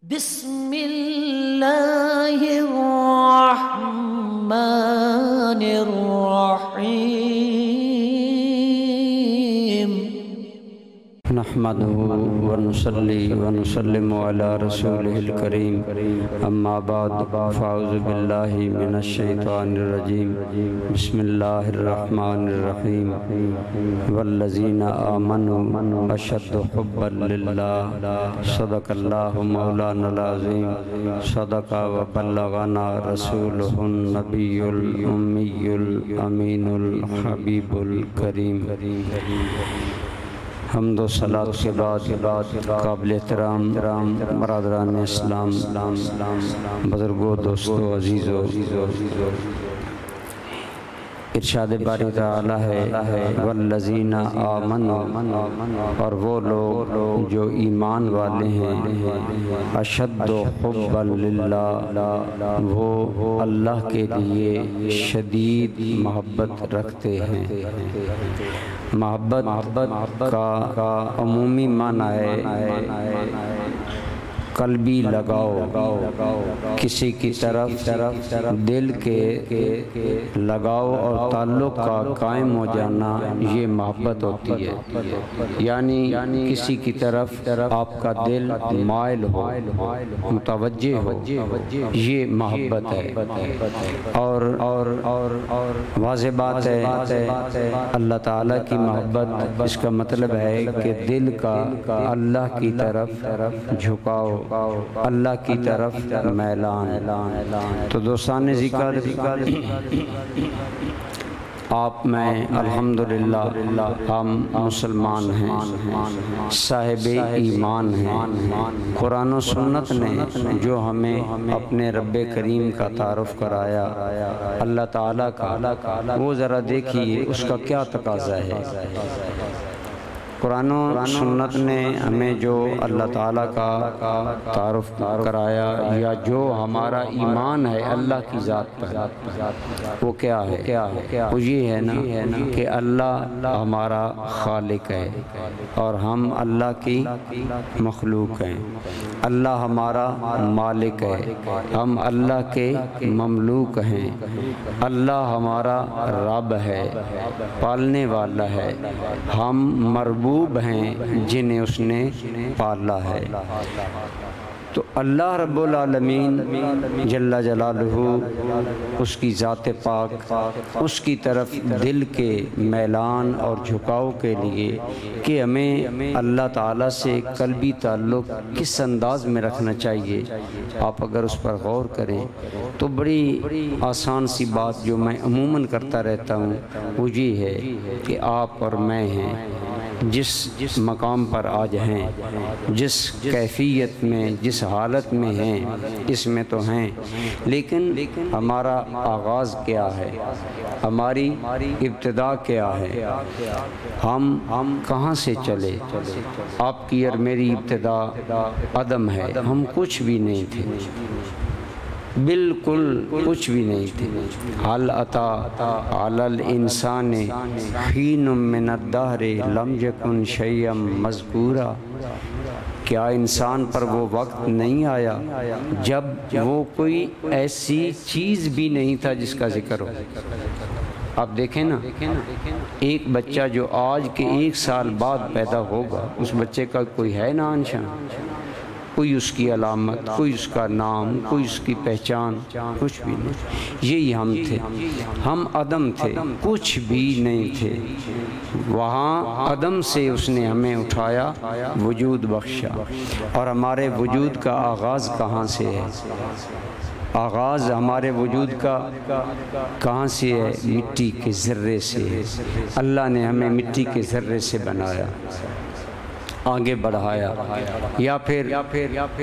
بسم اللہ الرحمن الرحیم نحمده ونصلي ونسلم على رسوله الكريم اما بعد فاعوذ بالله من الشيطان الرجيم بسم الله الرحمن الرحيم والذين آمنوا اشد حبا لله صدق الله مولانا العظيم صدق وبلغنا رسوله النبي الأمي الأمين الحبيب الكريم حمد و صلاۃ کے بعد قابل احترام برادران اسلام، بزرگوں، دوستوں، عزیزوں، ارشاد باری تعالی ہے والذین آمنوا، اور وہ لوگ جو ایمان والے ہیں، اشد حبا للہ، وہ اللہ کے لیے شدید محبت رکھتے ہیں۔ محبت کا عمومی معنی ہے قلبی لگاؤ، کسی کی طرف دل کے لگاؤ اور تعلق کا قائم ہو جانا، یہ محبت ہوتی ہے۔ یعنی کسی کی طرف آپ کا دل مائل ہو، متوجہ ہو، یہ محبت ہے۔ اور واضح بات ہے اللہ تعالیٰ کی محبت، اس کا مطلب ہے کہ دل کا اللہ کی طرف جھکاؤ، اللہ کی طرف میلان۔ تو دوستان ذکر، آپ میں الحمدللہ ہم مسلمان ہیں، صاحب ایمان ہیں۔ قرآن و سنت نے جو ہمیں اپنے رب کریم کا تعارف کرایا، اللہ تعالیٰ کا، وہ ذرا دیکھیے اس کا کیا تقاضا ہے۔ قرآن و سنت نے ہمیں جو اللہ تعالیٰ کا تعارف کرایا، یا جو ہمارا ایمان ہے اللہ کی ذات پر، وہ کیا ہے؟ وہ یہ ہے نا کہ اللہ ہمارا خالق ہے اور ہم اللہ کی مخلوق ہیں۔ اللہ ہمارا مالک ہے، ہم اللہ کے مملوک ہیں۔ اللہ ہمارا رب ہے، پالنے والا ہے، ہم مربوب ہیں جنہیں اس نے پالا ہے۔ تو اللہ رب العالمین جل جلالہ، اس کی ذات پاک، اس کی طرف دل کے میلان اور جھکاؤ کے لیے کہ ہمیں اللہ تعالیٰ سے قلبی تعلق کس انداز میں رکھنا چاہیے، آپ اگر اس پر غور کریں تو بڑی آسان سی بات جو میں عموماً کرتا رہتا ہوں وہ یہ ہے کہ آپ اور میں ہیں، جس مقام پر آج ہیں، جس کیفیت میں، جس حالت میں ہیں، اس میں تو ہیں، لیکن ہمارا آغاز کیا ہے، ہماری ابتدا کیا ہے، ہم کہاں سے چلے؟ آپ کی اور میری ابتدا عدم ہے، ہم کچھ بھی نہیں تھے، بالکل کچھ بھی نہیں تھے۔ حل اتا علی الانسان حین من الدہر لم یکن شیئا مذکورا، کیا انسان پر وہ وقت نہیں آیا جب وہ کوئی ایسی چیز بھی نہیں تھا جس کا ذکر ہو؟ آپ دیکھیں نا، ایک بچہ جو آج کے 1 سال بعد پیدا ہوگا، اس بچے کا کوئی ہے نا نشان، کوئی اس کی علامت، کوئی اس کا نام، کوئی اس کی پہچان، کچھ بھی نہیں۔ یہی ہم تھے، ہم عدم تھے، کچھ بھی نہیں تھے، وہاں عدم سے اس نے ہمیں اٹھایا، وجود بخشا۔ اور ہمارے وجود کا آغاز کہاں سے ہے؟ آغاز ہمارے وجود کا کہاں سے ہے؟ مٹی کے ذرے سے ہے۔ اللہ نے ہمیں مٹی کے ذرے سے بنایا، آگے بڑھایا، یا پھر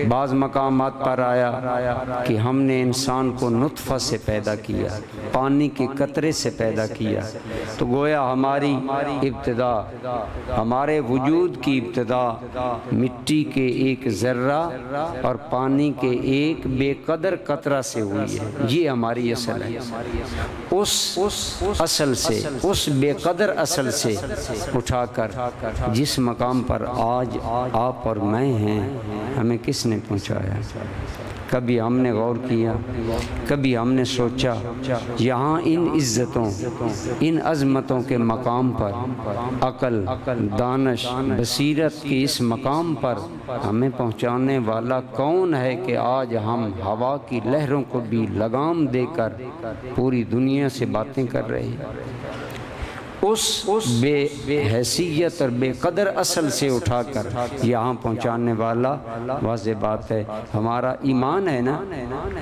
بعض مقامات پر آیا کہ ہم نے انسان کو نطفہ سے پیدا کیا، پانی کے قطرے سے پیدا کیا۔ تو گویا ہماری ابتدا، ہمارے وجود کی ابتدا مٹی کے ایک ذرہ اور پانی کے ایک بے قدر قطرہ سے ہوئی ہے۔ یہ ہماری اصل ہے۔ اس اصل سے، اس بے قدر اصل سے اٹھا کر جس مقام پر آج آپ اور میں ہیں، ہمیں کس نے پہنچایا؟ کبھی ہم نے غور کیا؟ کبھی ہم نے سوچا یہاں ان عزتوں، ان عظمتوں کے مقام پر، عقل، دانش، بصیرت کے اس مقام پر ہمیں پہنچانے والا کون ہے کہ آج ہم ہوا کی لہروں کو بھی لگام دے کر پوری دنیا سے باتیں کر رہے ہیں؟ اس بے حیثیت اور بے قدر اصل سے اٹھا کر یہاں پہنچانے والا واضح بات ہے ہمارا ایمان ہے نا۔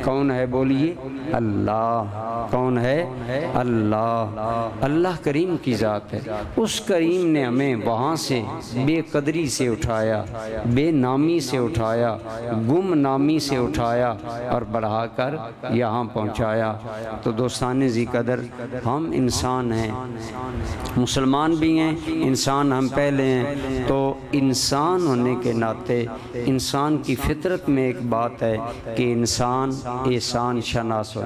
کون ہے بولیے؟ اللہ۔ کون ہے؟ اللہ۔ اللہ کریم کی ذات ہے۔ اس کریم نے ہمیں وہاں سے بے قدری سے اٹھایا، بے نامی سے اٹھایا، گم نامی سے اٹھایا اور بڑھا کر یہاں پہنچایا۔ تو دوستان ذی قدر، ہم انسان ہیں، مسلمان بھی ہیں، انسان ہم پہلے ہیں، تو انسان ہونے کے ناطے انسان کی فطرت میں ایک بات ہے کہ انسان احسان شناس ہے۔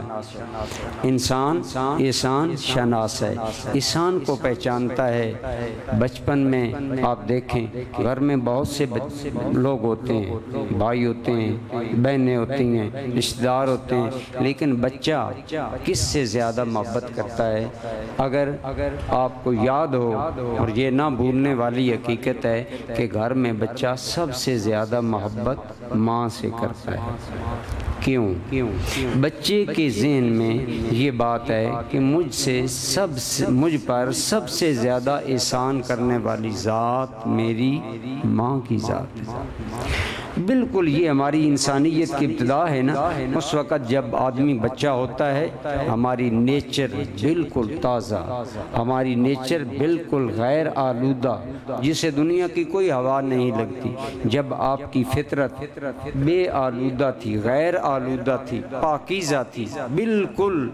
انسان احسان شناس ہے، احسان کو پہچانتا ہے۔ بچپن میں آپ دیکھیں گھر میں بہت سے لوگ ہوتے ہیں، بھائی ہوتے ہیں، بہنیں ہوتی ہیں، رشتہ دار ہوتے ہیں، لیکن بچہ کس سے زیادہ محبت کرتا ہے؟ اگر آپ کو یاد ہو، اور یہ نہ بھولنے والی حقیقت ہے کہ گھر میں بچہ سب سے زیادہ محبت ماں سے کرتا ہے۔ کیوں؟ بچے کے ذہن میں یہ بات ہے کہ مجھ پر سب سے زیادہ احسان کرنے والی ذات میری ماں کی ذات ہے۔ بالکل یہ ہماری انسانیت کی ابتدا ہے نا۔ اس وقت جب آدمی بچہ ہوتا ہے ہماری نیچر بالکل تازہ، ہماری نیچر بالکل غیر آلودہ، جسے دنیا کی کوئی ہوا نہیں لگتی۔ جب آپ کی فطرت بے آلودہ تھی، غیر آلودہ تھی، پاکیزہ تھی، بالکل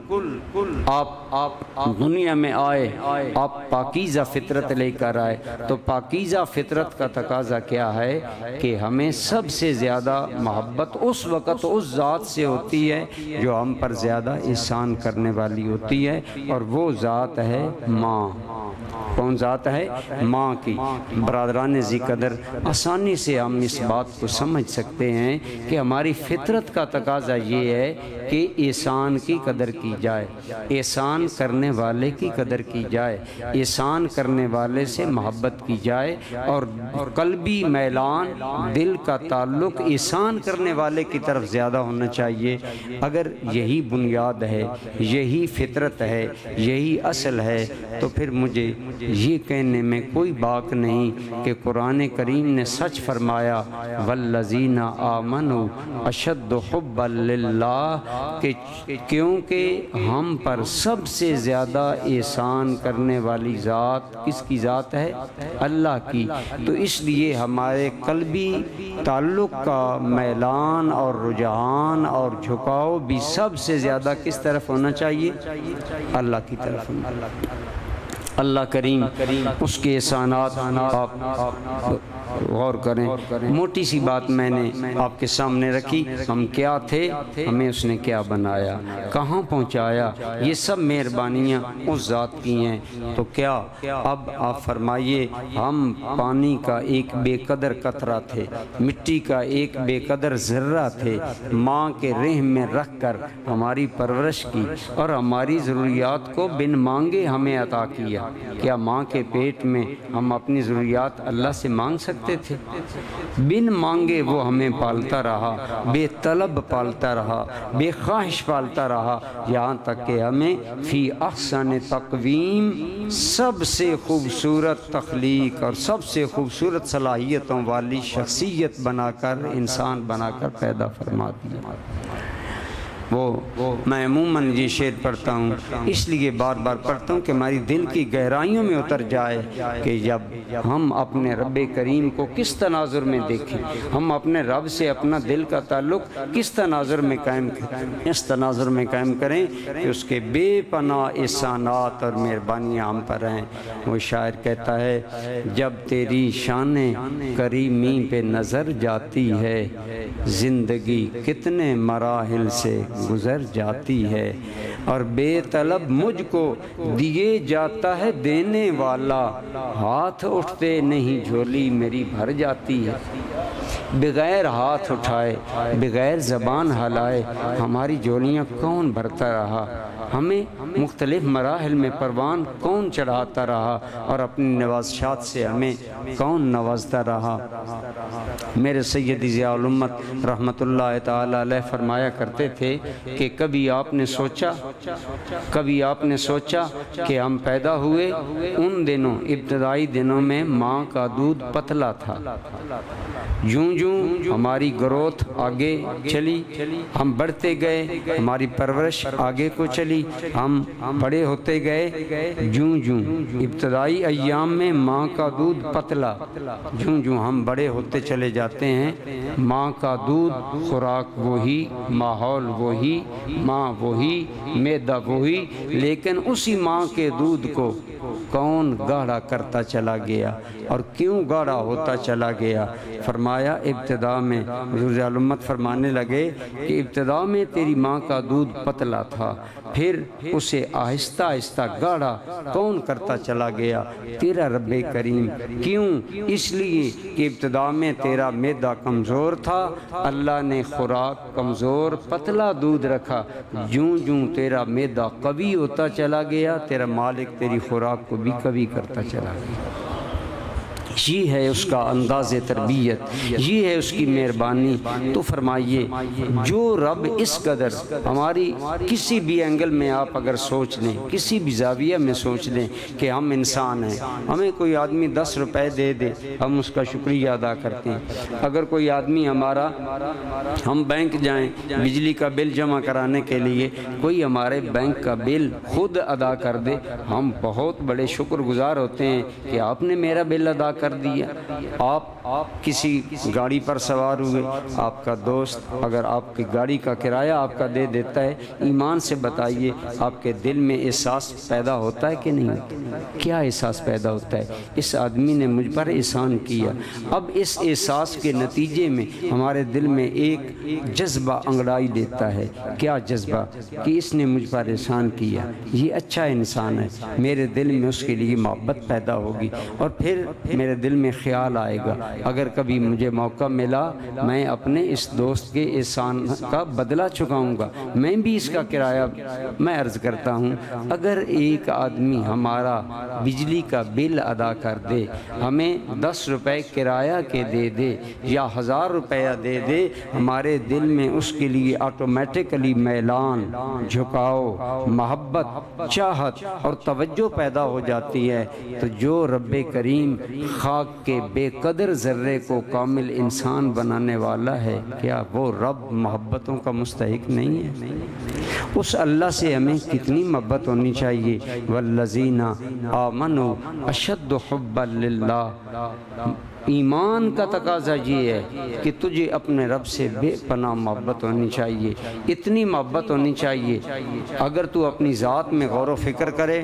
آپ دنیا میں آئے، آپ پاکیزہ فطرت لے کر آئے، تو پاکیزہ فطرت کا تقاضا کیا ہے کہ ہمیں سب سے زیادہ محبت اس وقت اس ذات سے ہوتی ہے جو ہم پر زیادہ احسان کرنے والی ہوتی ہے، اور وہ ذات ہے ماں۔ کون ذات ہے؟ ماں کی۔ برادران ذی قدر، آسانی سے ہم اس بات کو سمجھ سکتے ہیں کہ ہماری فطرت کا تقاضا یہ ہے کہ احسان کی قدر کی جائے، احسان کرنے والے کی قدر کی جائے، احسان کرنے والے سے محبت کی جائے، اور قلبی میلان، دل کا تعلق احسان کرنے والے کی طرف زیادہ ہونا چاہیے۔ اگر یہی بنیاد ہے، یہی فطرت ہے، یہی اصل ہے، تو پھر مجھے یہ کہنے میں کوئی باک نہیں کہ قرآن کریم نے سچ فرمایا والذین آمنوا اشد حبا للہ، کہ کیونکہ ہم پر سب سے زیادہ احسان کرنے والی ذات کس کی ذات ہے؟ اللہ کی۔ تو اس لیے ہمارے قلبی تعلق کا میلان اور رجحان اور جھکاؤ بھی سب سے زیادہ کس طرف ہونا چاہیے؟ اللہ کی طرف۔ اللہ کریم اس کے احسانات آپ غور کریں۔ موٹی سی بات میں نے آپ کے سامنے رکھی، ہم کیا تھے، ہمیں اس نے کیا بنایا، کہاں پہنچایا، یہ سب مہربانیاں اس ذات کی ہیں۔ تو کیا اب آپ فرمائیے، ہم پانی کا ایک بے قدر قطرہ تھے، مٹی کا ایک بے قدر ذرہ تھے، ماں کے رحم میں رکھ کر ہماری پرورش کی اور ہماری ضروریات کو بن مانگے ہمیں عطا کیا۔ کیا ماں کے پیٹ میں ہم اپنی ضروریات اللہ سے مانگ سکتے تھے؟ بن مانگے وہ ہمیں پالتا رہا، بے طلب پالتا رہا، بے خواہش پالتا رہا، یہاں تک کہ ہمیں فی احسن تقویم، سب سے خوبصورت تخلیق اور سب سے خوبصورت صلاحیتوں والی شخصیت بنا کر، انسان بنا کر پیدا فرما دیا۔ میں عموماً یہ شعر پڑھتا ہوں، اس لیے بار بار پڑھتا ہوں کہ ہماری دل کی گہرائیوں میں اتر جائے کہ جب ہم اپنے رب کریم کو کس تناظر میں دیکھیں، ہم اپنے رب سے اپنا دل کا تعلق کس تناظر میں قائم کریں، اس تناظر میں قائم کریں کہ اس کے بے پناہ احسانات اور مہربانیاں ہم پر ہیں۔ وہ شاعر کہتا ہے، جب تیری شان کریمی پہ نظر جاتی ہے، زندگی کتنے مراحل سے گزر جاتی ہے، اور بے طلب مجھ کو دیے جاتا ہے دینے والا، ہاتھ اٹھتے نہیں جھولی میری بھر جاتی ہے۔ بغیر ہاتھ اٹھائے بغیر زبان ہلائے ہماری جھولیاں کون بھرتا رہا، ہمیں مختلف مراحل میں پروان کون چڑھاتا رہا، اور اپنی نوازشات سے ہمیں کون نوازتا رہا۔ میرے سیدی ضیاء الامت رحمۃ اللہ تعالی علیہ فرمایا کرتے تھے کہ کبھی آپ نے سوچا کہ ہم پیدا ہوئے ان دنوں، ابتدائی دنوں میں ماں کا دودھ پتلا تھا، جوں ہماری گروتھ آگے چلی، ہم بڑھتے گئے، ہماری پرورش آگے کو چلی، ہم بڑے ہوتے گئے، جوں ابتدائی ایام میں ماں کا دودھ پتلا، جوں ہم بڑے ہوتے چلے جاتے ہیں، ماں کا دودھ، خوراک وہی، ماحول وہی، ماں وہی، معدہ وہی، لیکن اسی ماں کے دودھ کو کون گاڑھا کرتا چلا گیا اور کیوں گاڑھا ہوتا چلا گیا؟ فرمایا ابتدا میں، حضور الامت فرمانے لگے کہ ابتدا میں تیری ماں کا دودھ پتلا تھا، پھر اسے آہستہ آہستہ گاڑھا کون کرتا چلا گیا؟ تیرا رب کریم۔ کیوں؟ اس لیے کہ ابتدا میں تیرا معدہ کمزور تھا، اللہ نے خوراک کمزور پتلا دودھ رکھا، جوں تیرا معدہ قوی ہوتا چلا گیا، تیرا مالک تیری خوراک کو بھی قوی کرتا چلا گیا۔ یہ ہے اس کا انداز تربیت، یہ ہے اس کی مہربانی۔ تو فرمائیے، جو رب اس قدر ہماری کسی بھی اینگل میں آپ اگر سوچ لیں، کسی بھی زاویہ میں سوچ لیں کہ ہم انسان ہیں، ہمیں کوئی آدمی 10 روپے دے دے، ہم اس کا شکریہ ادا کرتے ہیں۔ اگر کوئی آدمی ہمارا، ہم بینک جائیں بجلی کا بل جمع کرانے کے لیے، کوئی ہمارے بینک کا بل خود ادا کر دے، ہم بہت بڑے شکر گزار ہوتے ہیں کہ آپ نے میرا بل ادا کر دیا۔ آپ کسی گاڑی پر سوار ہوئے، آپ کا دوست اگر آپ کی گاڑی کا کرایہ آپ کا دے دیتا ہے، ایمان سے بتائیے آپ کے دل میں احساس پیدا ہوتا ہے کہ نہیں ہوتا؟ کیا احساس پیدا ہوتا ہے؟ اس آدمی نے مجھ پر احسان کیا۔ اب اس احساس کے نتیجے میں ہمارے دل میں ایک جذبہ انگڑائی دیتا ہے۔ کیا جذبہ؟ کہ اس نے مجھ پر احسان کیا، یہ اچھا انسان ہے، میرے دل میں اس کے لیے محبت پیدا ہوگی، اور پھر میرے دل میں خیال آئے گا اگر کبھی مجھے موقع ملا میں اپنے اس دوست کے احسان کا بدلہ چکاؤں گا، میں بھی اس کا کرایہ میں عرض کرتا ہوں، اگر ایک آدمی ہمارا بجلی کا بل ادا کر دے، ہمیں 10 روپے کرایہ کے دے دے یا 1000 روپیہ دے دے، ہمارے دل میں اس کے لیے آٹومیٹکلی میلان، جھکاؤ، محبت، چاہت اور توجہ پیدا ہو جاتی ہے۔ تو جو رب کریم خاک کے بے قدر ذرے کو کامل انسان بنانے والا ہے، کیا وہ رب محبتوں کا مستحق نہیں ہے؟ اس اللہ سے ہمیں کتنی محبت ہونی چاہیے۔ والذین آمنوا اشد حبا للہ، ایمان کا تقاضا یہ ہے کہ تجھے اپنے رب سے بے پناہ محبت ہونی چاہیے، اتنی محبت ہونی چاہیے۔ اگر تو اپنی ذات میں غور و فکر کرے،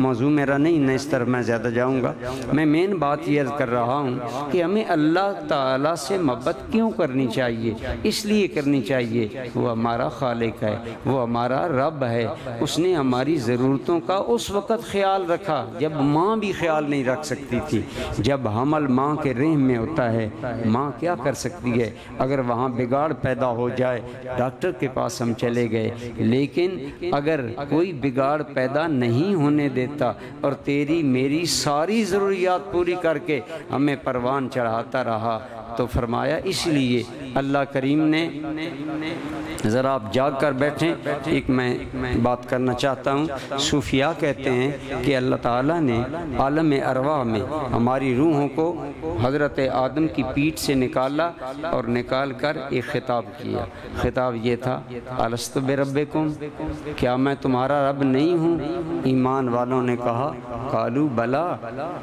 موضوع میرا نہیں، نہ اس طرح میں زیادہ جاؤں گا، میں مین بات یہ عرض کر رہا ہوں کہ ہمیں اللہ تعالیٰ سے محبت کیوں کرنی چاہیے؟ اس لیے کرنی چاہیے، وہ ہمارا خالق ہے، وہ ہمارا رب ہے، اس نے ہماری ضرورتوں کا اس وقت خیال رکھا جب ماں بھی خیال نہیں رکھ سکتی تھی۔ جب حمل ماں کے رحم میں ہوتا ہے، ماں کیا کر سکتی ہے؟ اگر وہاں بگاڑ پیدا ہو جائے، ڈاکٹر کے پاس ہم چلے گئے، لیکن اگر کوئی بگاڑ پیدا نہیں ہونے دیتا اور تیری میری ساری ضروریات پوری کر کے ہمیں پروان چڑھاتا رہا، تو فرمایا اس لیے اللہ کریم نے، ذرا آپ جاگ کر بیٹھیں، ایک میں بات کرنا چاہتا ہوں۔ صوفیاء کہتے ہیں کہ اللہ تعالیٰ نے عالم ارواح میں ہماری روحوں کو حضرت آدم کی پیٹھ سے نکالا اور نکال کر ایک خطاب کیا۔ خطاب یہ تھا، الستُ بربکم، کیا میں تمہارا رب نہیں ہوں؟ ایمان والوں نے کہا، قالوا بلا،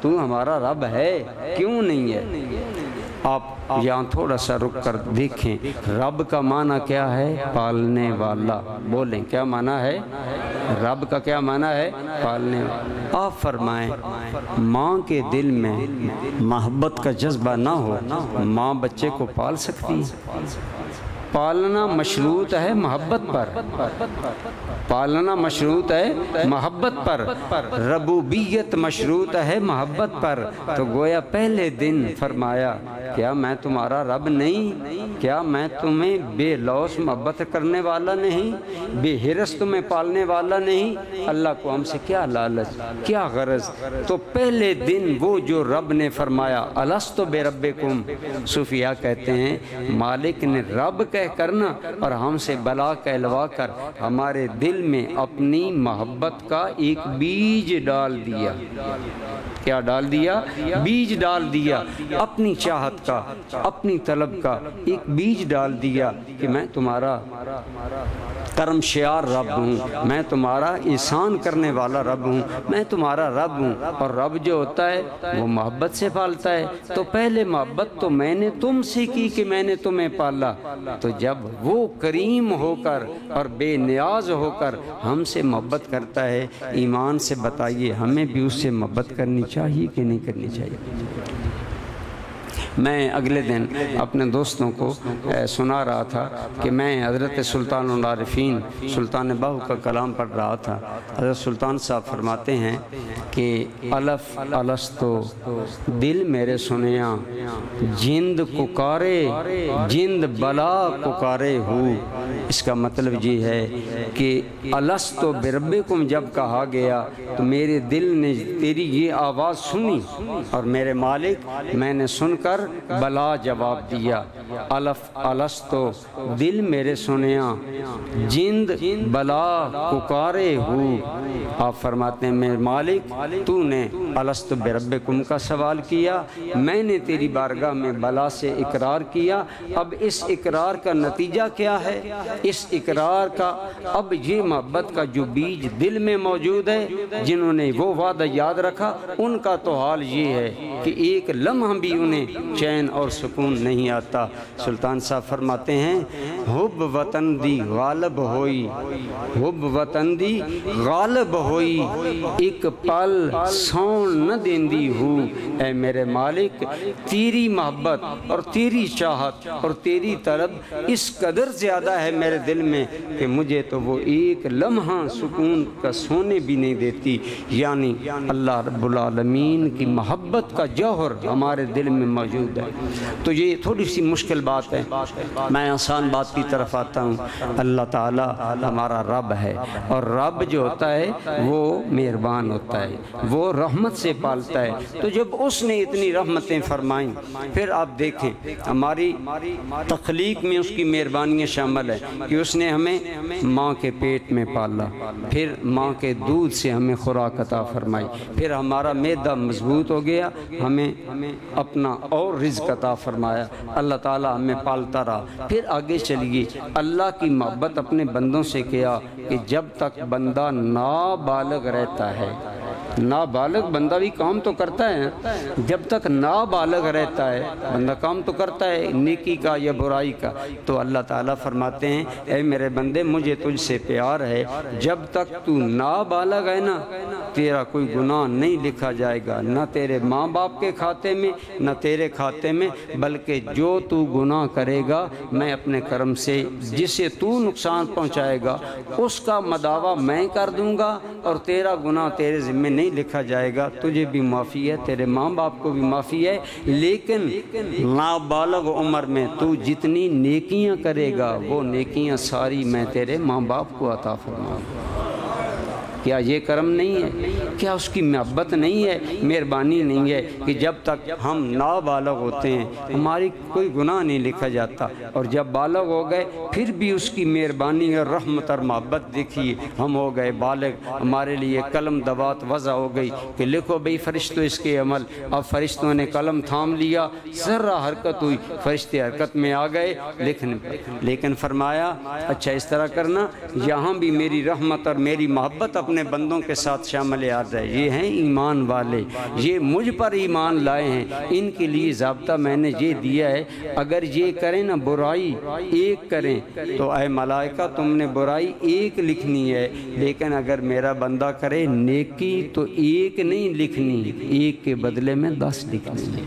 تو ہمارا رب ہے، کیوں نہیں ہے؟ آپ یہاں تھوڑا سا رک کر دیکھیں، رب کا معنی کیا ہے؟ پالنے والا۔ بولیں کیا معنی ہے؟ رب کا کیا معنی ہے؟ پالنے والا۔ آپ فرمائیں، ماں کے دل میں محبت کا جذبہ نہ ہو، ماں بچے کو پال سکتی ہے؟ پالنا مشروط ہے محبت پر، پالنا مشروط ہے محبت پر، ربوبیت مشروط ہے محبت پر۔ تو گویا پہلے دن فرمایا کیا میں تمہارا رب نہیں؟ کیا میں تمہیں بے لوث محبت کرنے والا نہیں؟ بے حرص تمہیں پالنے والا نہیں؟ اللہ کو ہم سے کیا لالچ، کیا غرض؟ تو پہلے دن وہ جو رب نے فرمایا الستو بربکم، صوفیاء کہتے ہیں مالک نے رب کہہ کرنا اور ہم سے بلا کہلوا کر ہمارے دل میں اپنی محبت کا ایک بیج ڈال دیا۔ کیا ڈال دیا؟ بیج ڈال دیا، اپنی چاہت کا، اپنی طلب کا ایک بیج ڈال دیا کہ میں تمہارا کرم شیار رب ہوں، میں تمہارا احسان کرنے والا رب ہوں، میں تمہارا رب ہوں۔ اور رب جو ہوتا ہے وہ محبت سے پالتا ہے۔ تو پہلے محبت تو میں نے تم سے کی کہ میں نے تمہیں پالا، تو جب وہ کریم ہو کر اور بے نیاز ہو کر ہم سے محبت کرتا ہے، ایمان سے بتائیے ہمیں بھی اس سے محبت کرنی چاہیے کہ نہیں کرنی چاہیے؟ میں اگلے دن اپنے دوستوں کو سنا رہا تھا کہ میں حضرت سلطان العارفین سلطان باہو کا کلام پڑھ رہا تھا۔ حضرت سلطان صاحب فرماتے ہیں کہ الف الستو دل میرے سنیاں، جند پکارے جند بلا پکارے ہو۔ اس کا مطلب یہ ہے کہ الستو بربکم جب کہا گیا تو میرے دل نے تیری یہ آواز سنی اور میرے مالک میں نے سن کر بلا جواب دیا۔ الف الستو دل میرے سنیاں، جند بلا پکارے ہو۔ آپ فرماتے ہیں میرے مالک تو نے الستو بربکم کا سوال کیا، میں نے تیری بارگاہ میں بلا سے اقرار کیا۔ اب اس اقرار کا نتیجہ کیا ہے؟ اس اقرار کا اب یہ محبت کا جو بیج دل میں موجود ہے، جنہوں نے وہ وعدہ یاد رکھا ان کا تو حال یہ ہے کہ ایک لمحہ بھی انہیں چین اور سکون نہیں آتا۔ سلطان صاحب فرماتے ہیں حب وطن دی غالب ہوئی، حب وطن دی غالب ہوئی، ایک پل سون نہ دیندی ہو۔ اے میرے مالک تیری محبت اور تیری چاہت اور تیری طلب اس قدر زیادہ ہے میرے دل میں کہ مجھے تو وہ ایک لمحہ سکون کا سونے بھی نہیں دیتی۔ یعنی اللہ رب العالمین کی محبت کا جوہر ہمارے دل میں موجود ہے۔ تو یہ تھوڑی سی مشکل بات ہے، میں آسان بات کی طرف آتا ہوں۔ اللہ تعالیٰ ہمارا رب ہے اور رب جو ہوتا ہے وہ مہربان ہوتا ہے، وہ رحمت سے پالتا ہے۔ تو جب اس نے اتنی رحمتیں فرمائیں، پھر آپ دیکھیں ہماری تخلیق میں اس کی مہربانیاں شامل ہے کہ اس نے ہمیں ماں کے پیٹ میں پالا، پھر ماں کے دودھ سے ہمیں خوراک عطا فرمائی، پھر ہمارا معدہ مضبوط ہو گیا، ہمیں اپنا اور رزق عطا فرمایا، اللہ تعالیٰ ہمیں پالتا رہا۔ پھر آگے چلیے، اللہ کی محبت اپنے بندوں سے کیا کہ جب تک بندہ نابالغ رہتا ہے، نابالغ بندہ بھی کام تو کرتا ہے، جب تک نابالغ رہتا ہے بندہ کام تو کرتا ہے نیکی کا یا برائی کا۔ تو اللہ تعالیٰ فرماتے ہیں اے میرے بندے مجھے تجھ سے پیار ہے، جب تک تو نابالغ ہے نا تیرا کوئی گناہ نہیں لکھا جائے گا، نہ تیرے ماں باپ کے کھاتے میں نہ تیرے کھاتے میں، بلکہ جو تو گناہ کرے گا میں اپنے کرم سے جسے تو نقصان پہنچائے گا اس کا مداوع میں کر دوں گا اور تیرا گناہ تیرے ذمہ نہیں لکھا جائے گا۔ تجھے بھی معافی ہے، تیرے ماں باپ کو بھی معافی ہے، لیکن نابالغ عمر میں تو جتنی نیکیاں کرے گا وہ نیکیاں ساری میں تیرے ماں باپ کو عطا فرماؤں گا۔ کیا یہ کرم نہیں ہے؟ کیا اس کی محبت نہیں ہے، مہربانی نہیں ہے کہ جب تک ہم نابالغ ہوتے ہیں ہماری کوئی گناہ نہیں لکھا جاتا، اور جب بالغ ہو گئے پھر بھی اس کی مہربانی اور رحمت اور محبت دیکھیے، ہم ہو گئے بالغ، ہمارے لیے قلم دوات وضع ہو گئی کہ لکھو بھئی فرشتوں اس کے عمل۔ اب فرشتوں نے قلم تھام لیا، ذرہ حرکت ہوئی فرشتے حرکت میں آ گئے لکھنے پر، لیکن فرمایا اچھا اس طرح کرنا یہاں بھی میری رحمت اور میری محبت اپنے بندوں کے ساتھ شامل آ جائے۔ یہ ہیں ایمان والے، یہ مجھ پر ایمان لائے ہیں، ان کے لیے ضابطہ میں نے یہ دیا ہے، اگر یہ کریں نا برائی ایک کریں تو اے ملائکہ تم نے برائی ایک لکھنی ہے، لیکن اگر میرا بندہ کرے نیکی تو ایک نہیں لکھنی، ایک کے بدلے میں 10 لکھنی ہے۔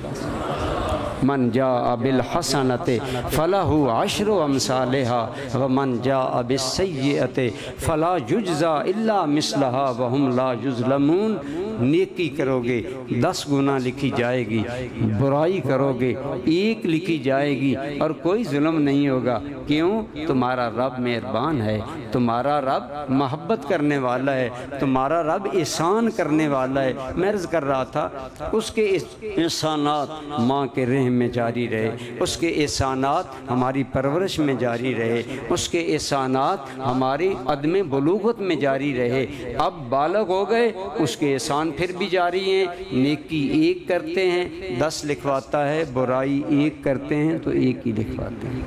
من جاء بالحسنۃ فلہ عشر امثالہا ومن جاء بالسیئۃ فلا یجزی الا مثلہا وہم لا یظلمون۔ نیکی کرو گے 10 گنا لکھی جائے گی، برائی کرو گے 1 لکھی جائے گی، اور کوئی ظلم نہیں ہوگا۔ کیوں؟ تمہارا رب مہربان ہے، تمہارا رب محبت کرنے والا ہے، تمہارا رب احسان کرنے والا ہے۔ میں عرض کر رہا تھا اس کے احسانات ماں کے رحم میں جاری رہے، اس کے احسانات ہماری پرورش میں جاری رہے، اس کے احسانات ہماری عدم بلوغت میں جاری رہے۔ اب بالغ ہو گئے، اس کے احسان پھر بھی جاری ہیں۔ نیکی 1 کرتے ہیں 10 لکھواتا ہے، برائی 1 کرتے ہیں تو 1 ہی لکھواتے ہیں۔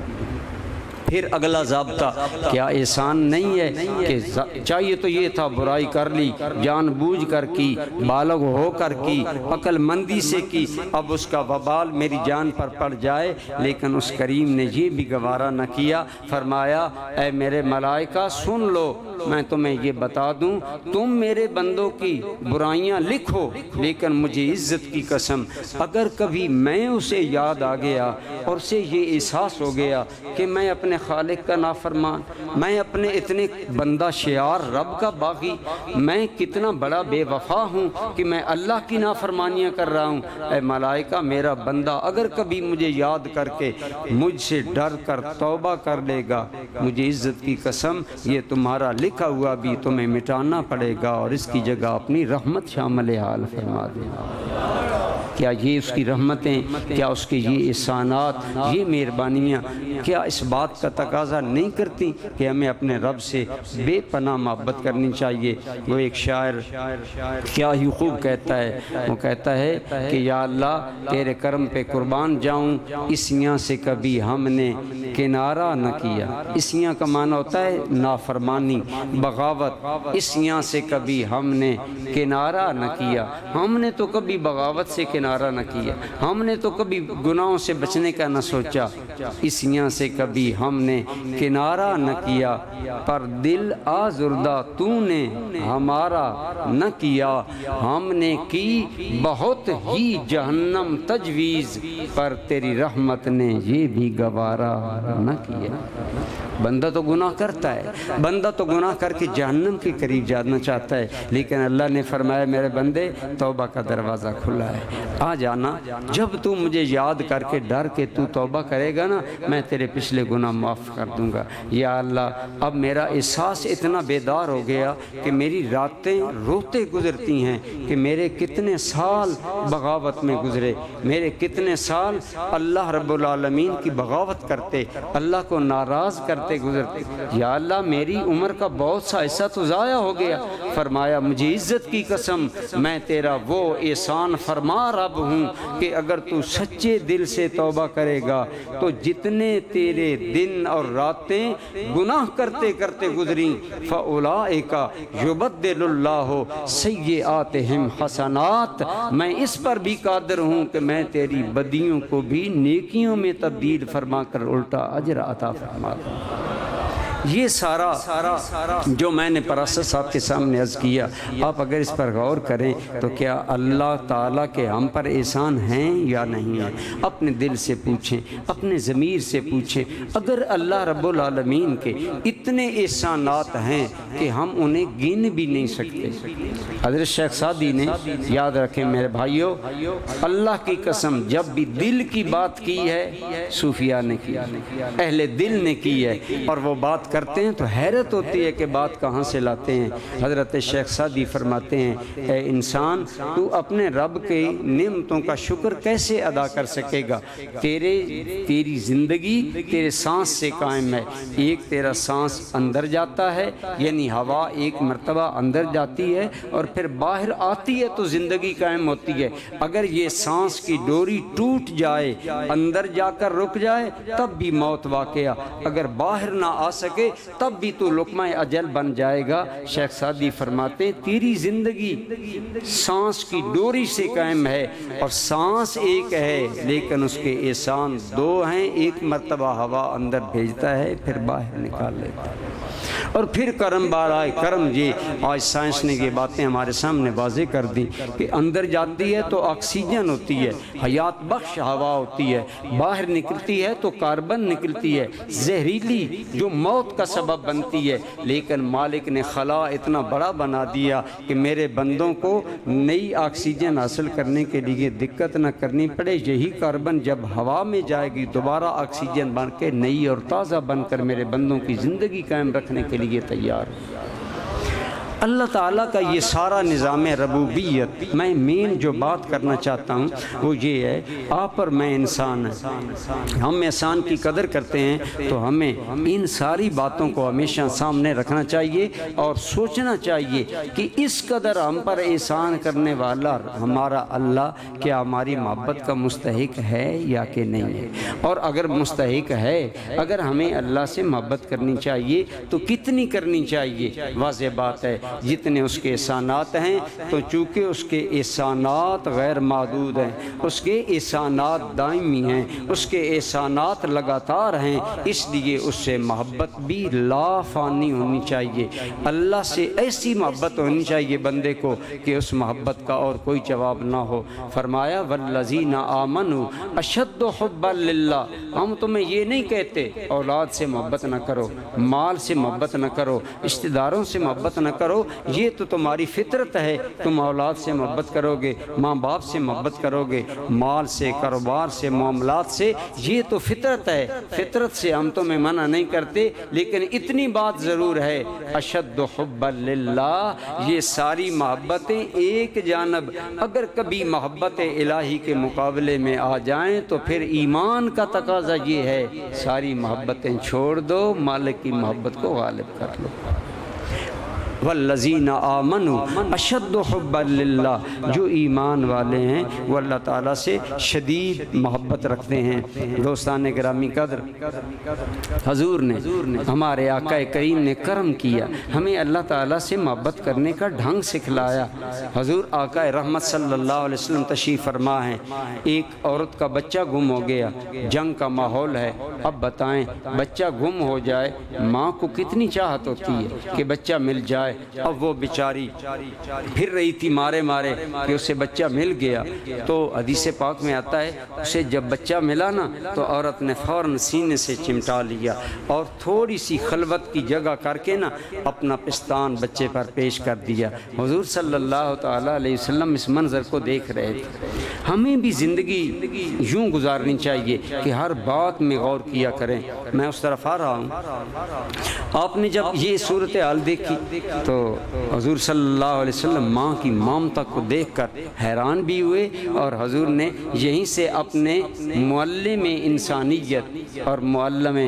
پھر اگلا ضابطہ کیا احسان نہیں ہے کہ چاہیے تو یہ تھا برائی کر لی، جان بوجھ کر کی، بالغ ہو کر کی، عقل مندی سے کی، اب اس کا وبال میری جان پر پڑ جائے، لیکن اس کریم نے یہ بھی گوارا نہ کیا۔ فرمایا اے میرے ملائکہ سن لو، میں تمہیں یہ بتا دوں، تم میرے بندوں کی برائیاں لکھو، لیکن مجھے عزت کی قسم اگر کبھی میں اسے یاد آ گیا اور اسے یہ احساس ہو گیا کہ میں اپنے خالق کا نافرمان، میں اپنے اتنے بندہ شعار رب کا باغی، میں کتنا بڑا بے وفا ہوں کہ میں اللہ کی نافرمانیاں کر رہا ہوں، اے ملائکہ میرا بندہ اگر کبھی مجھے یاد کر کے مجھ سے ڈر کر توبہ کر لے گا، مجھے عزت کی قسم یہ تمہارا لکھا ہوا بھی تمہیں مٹانا پڑے گا اور اس کی جگہ اپنی رحمت شامل حال فرما دینا۔ کیا یہ اس کی رحمتیں، کیا اس کے یہ احسانات، یہ مہربانیاں کیا اس بات کا تقاضا نہیں کرتی کہ ہمیں اپنے رب سے بے پناہ محبت کرنی چاہیے؟ وہ ایک شاعر کیا ہی خوب کہتا ہے، وہ کہتا ہے کہ یا اللہ تیرے کرم پہ قربان جاؤں، اسیاں سے کبھی ہم نے کنارہ نہ کیا۔ اسیاں کا معنی ہوتا ہے نافرمانی، بغاوت۔ اسیاں سے کبھی ہم نے کنارہ نہ کیا، ہم نے تو کبھی بغاوت سے کنارہ نہ کیا، ہم نے تو کبھی گناہوں سے بچنے کا نہ سوچا، اسیاں سے کبھی ہم نے کنارہ نہ کیا، پر دل آزردہ تو نے ہمارا نہ کیا، ہم نے کی بہت ہی جہنم تجویز، پر تیری رحمت نے یہ بھی گوارا نہ کیا۔ بندہ تو گناہ کرتا ہے، بندہ تو گناہ کر کے جہنم کے قریب جانا چاہتا ہے، لیکن اللہ نے فرمایا میرے بندے توبہ کا دروازہ کھلا ہے، آ جانا، جب تو مجھے یاد کر کے ڈر کے تو توبہ کرے گا نا، میں تیرے پچھلے گناہ معاف کر دوں گا۔ یا اللہ اب میرا احساس اتنا بیدار ہو گیا کہ میری راتیں روتے گزرتی ہیں کہ میرے کتنے سال بغاوت میں گزرے، میرے کتنے سال اللہ رب العالمین کی بغاوت کرتے، اللہ کو ناراض کرتے گزرتے۔ یا اللہ میری عمر کا بہت سا حصہ تو ضائع ہو گیا۔ فرمایا مجھے عزت کی قسم میں تیرا وہ احسان فرما رب ہوں کہ اگر تو سچے دل سے توبہ کرے گا تو جتنے تیرے دن اور راتیں گناہ کرتے کرتے گزریں، فَأُولَئِكَ يُبَدِّلُ اللَّهُ سَيِّئَاتِهِمْ حَسَنَات، میں اس پر بھی قادر ہوں کہ میں تیری بدیوں کو بھی نیکیوں میں تبدیل فرما کر الٹا اجر عطا فرما دوں۔ یہ سارا جو میں نے پراسد صاحب کے سامنے عرض کیا، آپ اگر اس پر غور کریں تو کیا اللہ تعالیٰ کے ہم پر احسان ہیں یا نہیں ہیں؟ اپنے دل سے پوچھیں، اپنے ضمیر سے پوچھیں۔ اگر اللہ رب العالمین کے اتنے احسانات ہیں کہ ہم انہیں گن بھی نہیں سکتے۔ حضرت شیخ سعدی نے یاد رکھیں میرے بھائیوں، اللہ کی قسم جب بھی دل کی بات کی ہے صوفیاء نے کی، اہل دل نے کی ہے، اور وہ بات کرتے ہیں تو حیرت ہوتی ہے کہ بات کہاں سے لاتے ہیں۔ حضرت شیخ سعدی فرماتے ہیں اے انسان تو اپنے رب کے نعمتوں کا شکر کیسے ادا کر سکے گا؟ تیری زندگی تیرے سانس سے قائم ہے، ایک تیرا سانس اندر جاتا ہے یعنی ہوا ایک مرتبہ اندر جاتی ہے اور پھر باہر آتی ہے تو زندگی قائم ہوتی ہے۔ اگر یہ سانس کی ڈوری ٹوٹ جائے، اندر جا کر رک جائے تب بھی موت واقعہ، اگر باہر نہ آ سکے تب بھی تو لقمہ اجل بن جائے گا۔ شیخ سعدی فرماتے ہیں تیری زندگی سانس کی ڈوری سے قائم ہے، اور سانس ایک ہے لیکن اس کے احسان دو ہیں، ایک مرتبہ ہوا اندر بھیجتا ہے پھر باہر نکال لیتا ہے۔ اور پھر کرم بار آئے کرم۔ یہ آج سائنس نے یہ باتیں ہمارے سامنے واضح کر دی کہ اندر جاتی ہے تو آکسیجن ہوتی ہے، حیات بخش ہوا ہوتی ہے، باہر نکلتی ہے تو کاربن نکلتی ہے زہریلی جو موت کا سبب بنتی ہے، لیکن مالک نے خلا اتنا بڑا بنا دیا کہ میرے بندوں کو نئی آکسیجن حاصل کرنے کے لیے دقت نہ کرنی پڑے۔ یہی کاربن جب ہوا میں جائے گی دوبارہ آکسیجن بن کے نئی اور تازہ بن کر میرے بندوں کی زندگی قائم رکھنے کے لیے تیار ہو۔ اللہ تعالیٰ کا یہ سارا نظام ربوبیت، میں مین جو بات کرنا چاہتا ہوں وہ یہ ہے، آپ اور میں انسان ہیں، ہم احسان کی قدر کرتے ہیں تو ہمیں ان ساری باتوں کو ہمیشہ سامنے رکھنا چاہیے اور سوچنا چاہیے کہ اس قدر ہم پر احسان کرنے والا ہمارا اللہ کیا ہماری محبت کا مستحق ہے یا کہ نہیں ہے، اور اگر مستحق ہے، اگر ہمیں اللہ سے محبت کرنی چاہیے تو کتنی کرنی چاہیے؟ واضح بات ہے جتنے اس کے احسانات ہیں، تو چونکہ اس کے احسانات غیر محدود ہیں، اس کے احسانات دائمی ہیں، اس کے احسانات لگاتار ہیں، اس لیے اس سے محبت بھی لا فانی ہونی چاہیے۔ اللہ سے ایسی محبت ہونی چاہیے بندے کو کہ اس محبت کا اور کوئی جواب نہ ہو۔ فرمایا والذین آمنوا اشد حبا للہ، ہم تمہیں یہ نہیں کہتے اولاد سے محبت نہ کرو، مال سے محبت نہ کرو، رشتہ داروں سے محبت نہ کرو، یہ تو تمہاری فطرت ہے، تم اولاد سے محبت کرو گے، ماں باپ سے محبت کرو گے، مال سے، کاروبار سے، معاملات سے، یہ تو فطرت ہے، فطرت سے ہم تمہیں منع نہیں کرتے، لیکن اتنی بات ضرور ہے اشد حبا للہ، یہ ساری محبتیں ایک جانب اگر کبھی محبت الہی کے مقابلے میں آ جائیں تو پھر ایمان کا تقاضا یہ ہے ساری محبتیں چھوڑ دو، مالک کی محبت کو غالب کر لو۔ والذین آمنوا اشد حبا للہ، جو ایمان والے ہیں وہ اللہ تعالیٰ سے شدید محبت رکھتے ہیں۔ دوستان گرامی قدر، حضور نے ہمارے آقا کریم نے کرم کیا، ہمیں اللہ تعالیٰ سے محبت کرنے کا ڈھنگ سکھلایا۔ حضور آقا رحمت صلی اللہ علیہ وسلم تشریف فرما ہیں، ایک عورت کا بچہ گم ہو گیا، جنگ کا ماحول ہے، اب بتائیں بچہ گم ہو جائے ماں کو کتنی چاہت ہوتی ہے کہ بچہ مل جائے۔ اب وہ بیچاری پھر رہی تھی مارے مارے کہ اسے بچہ مل گیا، تو حدیث پاک میں آتا ہے اسے جب بچہ ملا نا تو عورت نے فوراً سینے سے چمٹا لیا اور تھوڑی سی خلوت کی جگہ کر کے نا اپنا پستان بچے پر پیش کر دیا۔ حضور صلی اللہ تعالیٰ علیہ وسلم اس منظر کو دیکھ رہے تھے۔ ہمیں بھی زندگی یوں گزارنی چاہیے کہ ہر بات میں غور کیا کریں۔ میں اس طرف آ رہا ہوں، آپ نے جب یہ صورتحال دیکھی تو حضور صلی اللہ علیہ وسلم ماں کی ممتا کو دیکھ کر حیران بھی ہوئے، اور حضور نے یہیں سے اپنے معلم انسانیت اور معلم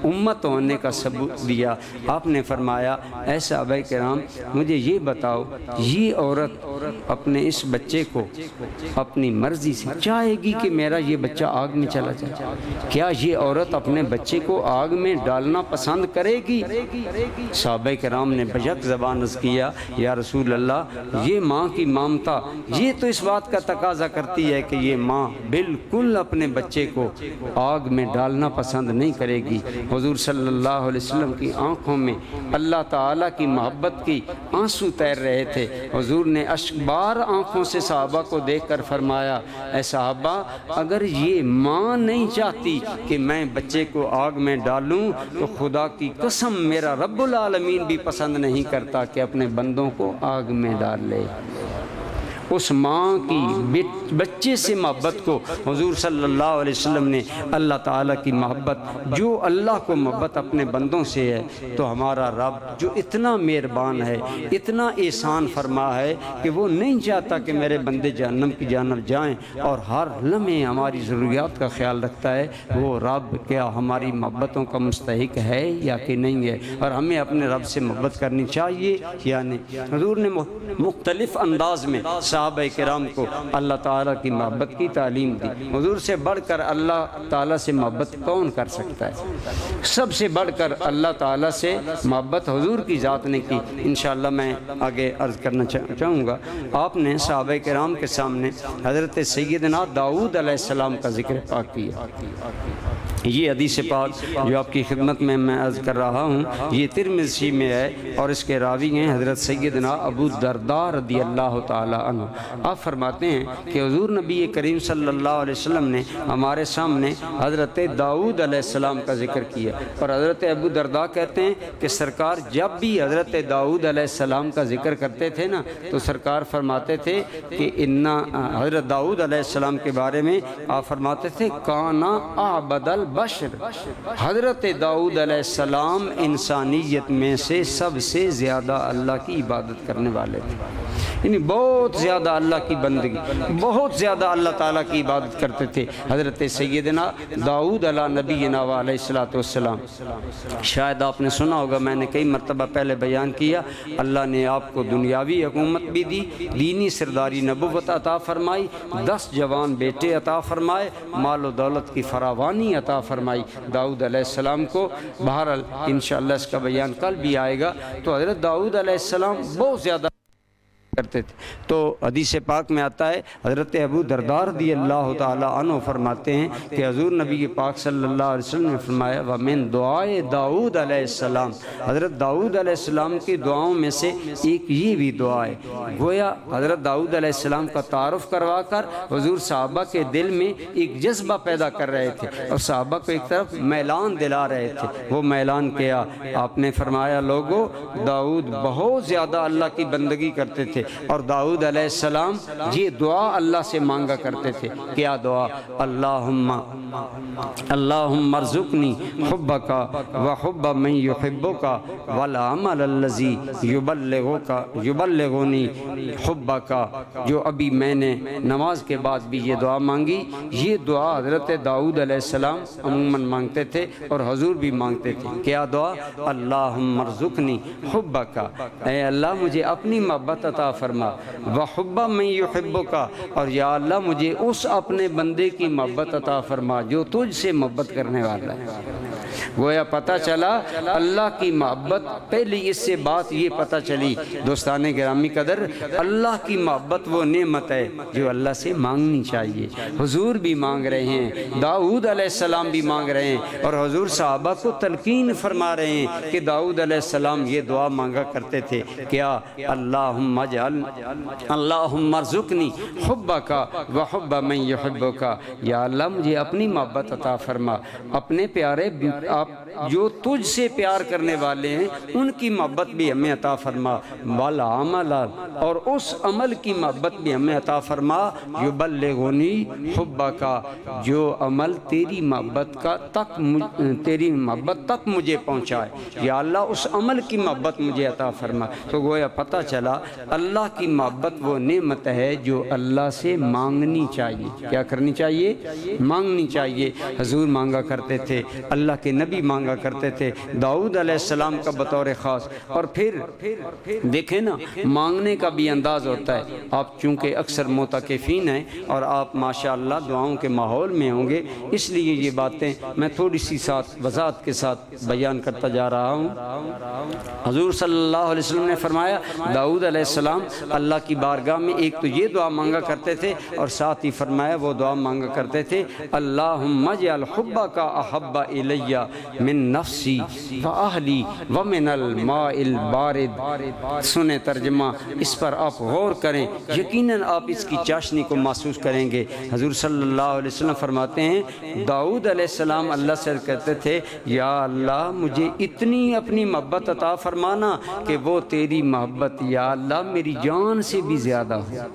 امت ہونے کا ثبوت دیا۔ آپ نے فرمایا اے صحابہ کرام مجھے یہ بتاؤ، یہ عورت اپنے اس بچے کو اپنی مرضی سے چاہے گی کہ میرا یہ بچہ آگ میں چلا جائے؟ کیا یہ عورت اپنے بچے کو آگ میں ڈالنا پسند کرے گی؟ صحابہ کرام نے بیک زبان عرض کیا یا رسول اللہ، یہ ماں کی ممتا یہ تو اس بات کا تقاضا کرتی ہے کہ یہ ماں بالکل اپنے بچے کو آگ میں ڈالنا پسند نہیں کرے گی۔ حضور صلی اللہ علیہ وسلم کی آنکھوں میں اللہ تعالیٰ کی محبت کی آنسو تیر رہے تھے۔ حضور نے اشکبار آنکھوں سے صحابہ کو دیکھ کر فرمایا اے صحابہ، اگر یہ ماں نہیں چاہتی کہ میں بچے کو آگ میں ڈالوں تو خدا کی قسم میرا رب العالمین بھی پسند نہیں کرتا کہ اپنے بندوں کو آگ میں ڈال لے۔ اس ماں کی بچے سے محبت کو حضور صلی اللہ علیہ وسلم نے اللہ تعالیٰ کی محبت، جو اللہ کو محبت اپنے بندوں سے ہے، تو ہمارا رب جو اتنا مہربان ہے، اتنا احسان فرما ہے کہ وہ نہیں چاہتا کہ میرے بندے جہنم کی جانب جائیں، اور ہر لمحے ہماری ضروریات کا خیال رکھتا ہے، وہ رب کیا ہماری محبتوں کا مستحق ہے یا کہ نہیں ہے، اور ہمیں اپنے رب سے محبت کرنی چاہیے یا نہیں۔ حضور نے مختلف انداز میں صحابہ کرام کو اللہ تعالیٰ کی محبت کی تعلیم دی۔ حضور سے بڑھ کر اللہ تعالیٰ سے محبت کون کر سکتا ہے؟ سب سے بڑھ کر اللہ تعالیٰ سے محبت حضور کی ذات نے کی۔ انشاءاللہ میں آگے عرض کرنا چاہوں گا، آپ نے صحابہ کرام کے سامنے حضرت سیدنا داؤد علیہ السلام کا ذکر پاک کیا۔ یہ حدیث پاک جو آپ کی خدمت میں عرض کر رہا ہوں، یہ ترمذی میں ہے اور اس کے راوی ہیں حضرت سیدنا ابو الدرداء رضی اللہ تعالی عنہ۔ آپ فرماتے ہیں کہ حضور نبی کریم صلی اللہ علیہ وسلم نے ہمارے سامنے حضرت داؤد علیہ السلام کا ذکر کیا، اور حضرت ابو الدرداء کہتے ہیں کہ سرکار جب بھی حضرت داؤد علیہ السلام کا ذکر کرتے تھے نا تو سرکار فرماتے تھے کہ حضرت داؤد علیہ السلام کے بارے میں آپ فرماتے تھے کانا اعبد البشر، حضرت داؤد علیہ السلام انسانیت میں سے سب سے زیادہ اللہ کی عبادت کرنے والے تھے، یعنی بہت زیادہ اللہ کی بندگی، بہت زیادہ اللہ تعالیٰ کی عبادت کرتے تھے حضرت سیدنا داؤد علیہ نبینا علیہ الصلوۃ والسلام۔ شاید آپ نے سنا ہوگا، میں نے کئی مرتبہ پہلے بیان کیا، اللہ نے آپ کو دنیاوی حکومت بھی دی، دینی سرداری نبوت عطا فرمائی، 10 جوان بیٹے عطا فرمائے، مال و دولت کی فراوانی عطا فرمائی داؤد علیہ السلام کو۔ بہرحال انشاءاللہ اس کا بیان کل بھی آئے گا۔ تو حضرت داؤد علیہ السلام بہت زیادہ کرتے تھے۔ تو حدیث پاک میں آتا ہے، حضرت ابو الدرداء رضی اللہ تعالی عنہ فرماتے ہیں کہ حضور نبی پاک صلی اللہ علیہ وسلم نے فرمایا وَمِن دعائے داؤد علیہ السلام، حضرت داؤد علیہ السلام کی دعاؤں میں سے ایک یہ بھی دعا ہے۔ گویا حضرت داؤد علیہ السلام کا تعارف کروا کر حضور صحابہ کے دل میں ایک جذبہ پیدا کر رہے تھے اور صحابہ کو ایک طرف میلان دلا رہے تھے۔ وہ میلان کیا؟ آپ نے فرمایا لوگو داؤد بہت زیادہ اللہ کی بندگی کرتے تھے، اور داؤد علیہ السلام یہ دعا اللہ سے مانگا کرتے تھے۔ کیا دعا؟ اللہم ارزقنی حبک وحب من یحبک والعمل الذی یبلغنی حبک۔ جو ابھی میں نے نماز کے بعد بھی یہ دعا مانگی، یہ دعا حضرت داؤد علیہ السلام عموماً مانگتے تھے اور حضور بھی مانگتے تھے۔ کیا دعا؟ اللہم ارزقنی حبک، اے اللہ مجھے اپنی محبت عطا فرما، وحب من یحبک، اور یا اللہ مجھے اس اپنے بندے کی محبت عطا فرما جو تجھ سے محبت کرنے والا ہے۔ گویا پتہ چلا اللہ کی محبت، پہلی اس سے بات یہ پتہ چلی دوستان گرامی قدر، اللہ کی محبت وہ نعمت ہے جو اللہ سے مانگنی چاہیے۔ حضور بھی مانگ رہے ہیں، داؤد علیہ السلام بھی مانگ رہے ہیں، اور حضور صحابہ کو تلقین فرما رہے ہیں کہ داؤد علیہ السلام یہ دعا مانگا کرتے تھے۔ کیا؟ اللہم ارزقنی حبک وحب من یحبک، یا اللہ مجھے اپنی محبت عطا فرما، اپنے پیارے آپ جو تجھ سے پیار کرنے والے ہیں ان کی محبت بھی ہمیں عطا فرما، والعمل، اور اس عمل کی محبت بھی ہمیں عطا فرما، یبلغنی حبک، جو عمل تیری محبت تک مجھے پہنچائے، یا اللہ اس عمل کی محبت مجھے عطا فرما۔ تو گویا پتہ چلا اللہ کی محبت وہ نعمت ہے جو اللہ سے مانگنی چاہیے۔ کیا کرنی چاہیے؟ مانگنی چاہیے۔ حضور مانگا کرتے تھے، اللہ کے نبی مانگا کرتے تھے، داؤد علیہ السلام کا بطور خاص۔ اور پھر دیکھیں نا، مانگنے کا بھی انداز ہوتا ہے۔ آپ چونکہ اکثر معتکفین ہیں اور آپ ماشاءاللہ دعاؤں کے ماحول میں ہوں گے، اس لیے یہ باتیں میں تھوڑی سی وضاحت کے ساتھ بیان کرتا جا رہا ہوں۔ حضور صلی اللہ علیہ وسلم نے فرمایا داؤد علیہ السلام اللہ کی بارگاہ میں ایک تو یہ دعا مانگا کرتے تھے، اور ساتھ ہی فرمایا وہ دعا مانگا کرتے تھے اللہم اجعل حبک احب الی من نفسی واہلی ومن الماء البارد۔ سنیں ترجمہ، اس پر آپ غور کریں، یقیناً آپ اس کی چاشنی کو محسوس کریں گے۔ حضور صلی اللہ علیہ وسلم فرماتے ہیں داؤد علیہ السلام اللہ سے کہتے تھے یا اللہ مجھے اتنی اپنی محبت عطا فرمانا کہ وہ تیری محبت یا اللہ میری جان سے بھی زیادہ ہو،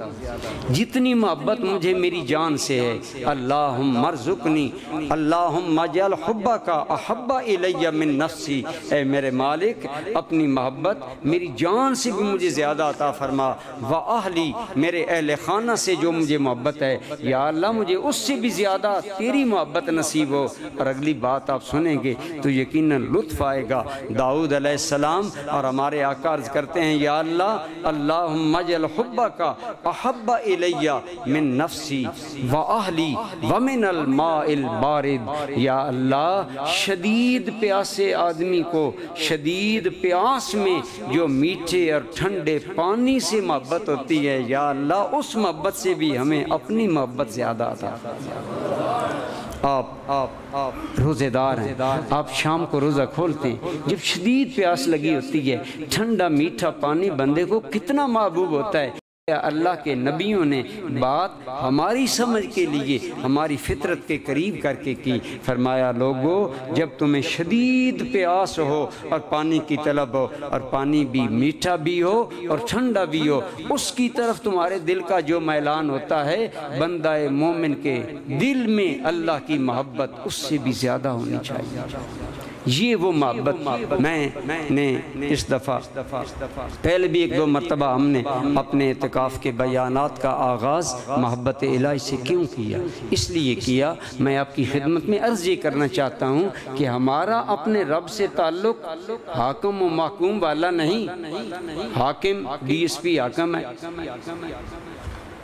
جتنی محبت مجھے میری جان سے ہے۔ اللہم ارزقنی، اللہم اجعل حبک احب الی من نفسی، اے میرے مالک اپنی محبت میری جان سے بھی مجھے زیادہ عطا فرما، واہلی، میرے اہل خانہ سے جو مجھے محبت ہے یا اللہ مجھے اس سے بھی زیادہ تیری محبت نصیب ہو۔ اور اگلی بات آپ سنیں گے تو یقیناً لطف آئے گا۔ داؤد علیہ السلام اور ہمارے آقا عرض کرتے ہیں یا اللہ اللہم اجعل حبک احب الی من نفسی واہلی ومن الماء البارد، یا اللہ شدید پیاسے آدمی کو شدید پیاس میں جو میٹھے اور ٹھنڈے پانی سے محبت ہوتی ہے یا اللہ اس محبت سے بھی ہمیں اپنی محبت زیادہ عطا فرما۔ آپ روزے دار ہیں، آپ شام کو روزہ کھولتے ہیں، جب شدید پیاس لگی ہوتی ہے، ٹھنڈا میٹھا پانی بندے کو کتنا محبوب ہوتا ہے۔ اللہ کے نبیوں نے بات ہماری سمجھ کے لیے ہماری فطرت کے قریب کر کے کی، فرمایا لوگو جب تمہیں شدید پیاس ہو اور پانی کی طلب ہو، اور پانی بھی میٹھا بھی ہو اور ٹھنڈا بھی ہو، اس کی طرف تمہارے دل کا جو میلان ہوتا ہے، بندہ مومن کے دل میں اللہ کی محبت اس سے بھی زیادہ ہونی چاہیے۔ یہ وہ محبت میں نے اس دفعہ پہلے بھی ایک دو مرتبہ ہم نے اپنے اعتکاف کے بیانات کا آغاز محبت الہی سے کیوں کیا؟ اس لیے کیا، میں آپ کی خدمت میں عرض یہ کرنا چاہتا ہوں کہ ہمارا اپنے رب سے تعلق حاکم و محکوم والا نہیں۔ حاکم ڈی ایس پی حاکم ہے،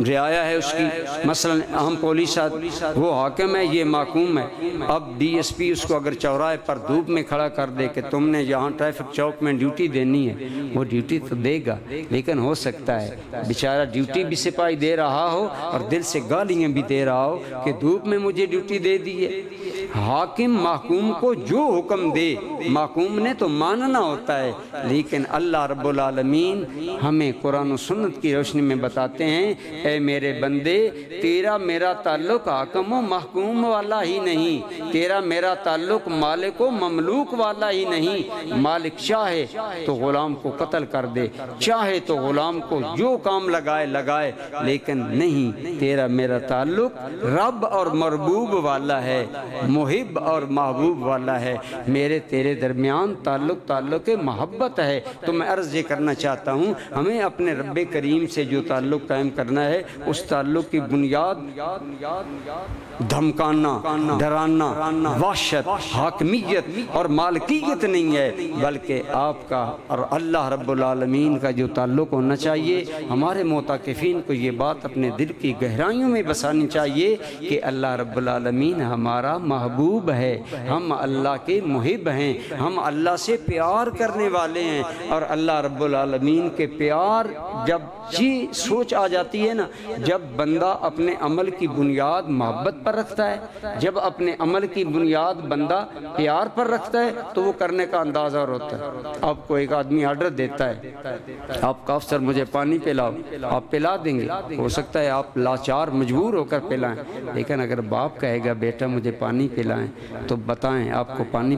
رعایا ہے اس کی، مثلا ہم پولیس وہ حاکم ہے، یہ محکوم ہے۔ اب ڈی ایس پی اس کو اگر چوراہے پر دھوپ میں کھڑا کر دے کہ تم نے یہاں ٹریفک چوک میں ڈیوٹی دینی ہے، وہ ڈیوٹی تو دے گا، لیکن ہو سکتا ہے بیچارہ ڈیوٹی بھی سپاہی دے رہا ہو اور دل سے گالیاں بھی دے رہا ہو کہ دھوپ میں مجھے ڈیوٹی دے دی ہے۔ حاکم محکوم کو جو حکم دے محکوم نے تو ماننا ہوتا ہے، لیکن اللہ رب العالمین ہمیں قرآن و سنت کی روشنی میں بتاتے ہیں، اے میرے بندے تیرا میرا تعلق حاکم و محکوم والا ہی نہیں، تیرا میرا تعلق مالک و مملوک والا ہی نہیں۔ مالک چاہے تو غلام کو قتل کر دے، چاہے تو غلام کو جو کام لگائے، لیکن نہیں، تیرا میرا تعلق رب اور مربوب والا ہے، محب اور محبوب والا ہے۔ میرے تیرے درمیان تعلق محبت ہے۔ تو میں عرض یہ کرنا چاہتا ہوں، ہمیں اپنے رب کریم سے جو تعلق قائم کرنا ہے، اس تعلق کی بنیاد دھمکانا، ڈرانا، وحشت، حاکمیت اور مالکیت نہیں ہے، بلکہ آپ کا اور اللہ رب العالمین کا جو تعلق ہونا چاہیے۔ ہمارے معتکفین کو یہ بات اپنے دل کی گہرائیوں میں بسانی چاہیے کہ اللہ رب العالمین ہمارا محبوب ہے، ہم اللہ کے محب ہیں، ہم اللہ سے پیار کرنے والے ہیں، اور اللہ رب العالمین کے پیار جب یہ سوچ آ جاتی ہے نا، جب بندہ اپنے عمل کی بنیاد محبت پر رکھتا ہے، جب اپنے عمل کی بنیاد بندہ پیار پر رکھتا ہے، تو وہ کرنے کا انداز اور ہوتا ہے۔ آپ کو ایک آدمی آرڈر دیتا ہے، آپ کا افسر مجھے پانی پلاؤ، آپ پلا دیں گے، ہو سکتا ہے آپ لاچار مجبور ہو کر پلائیں، لیکن اگر باپ کہے گا بیٹا مجھے پانی پلائیں، تو بتائیں آپ کو پانی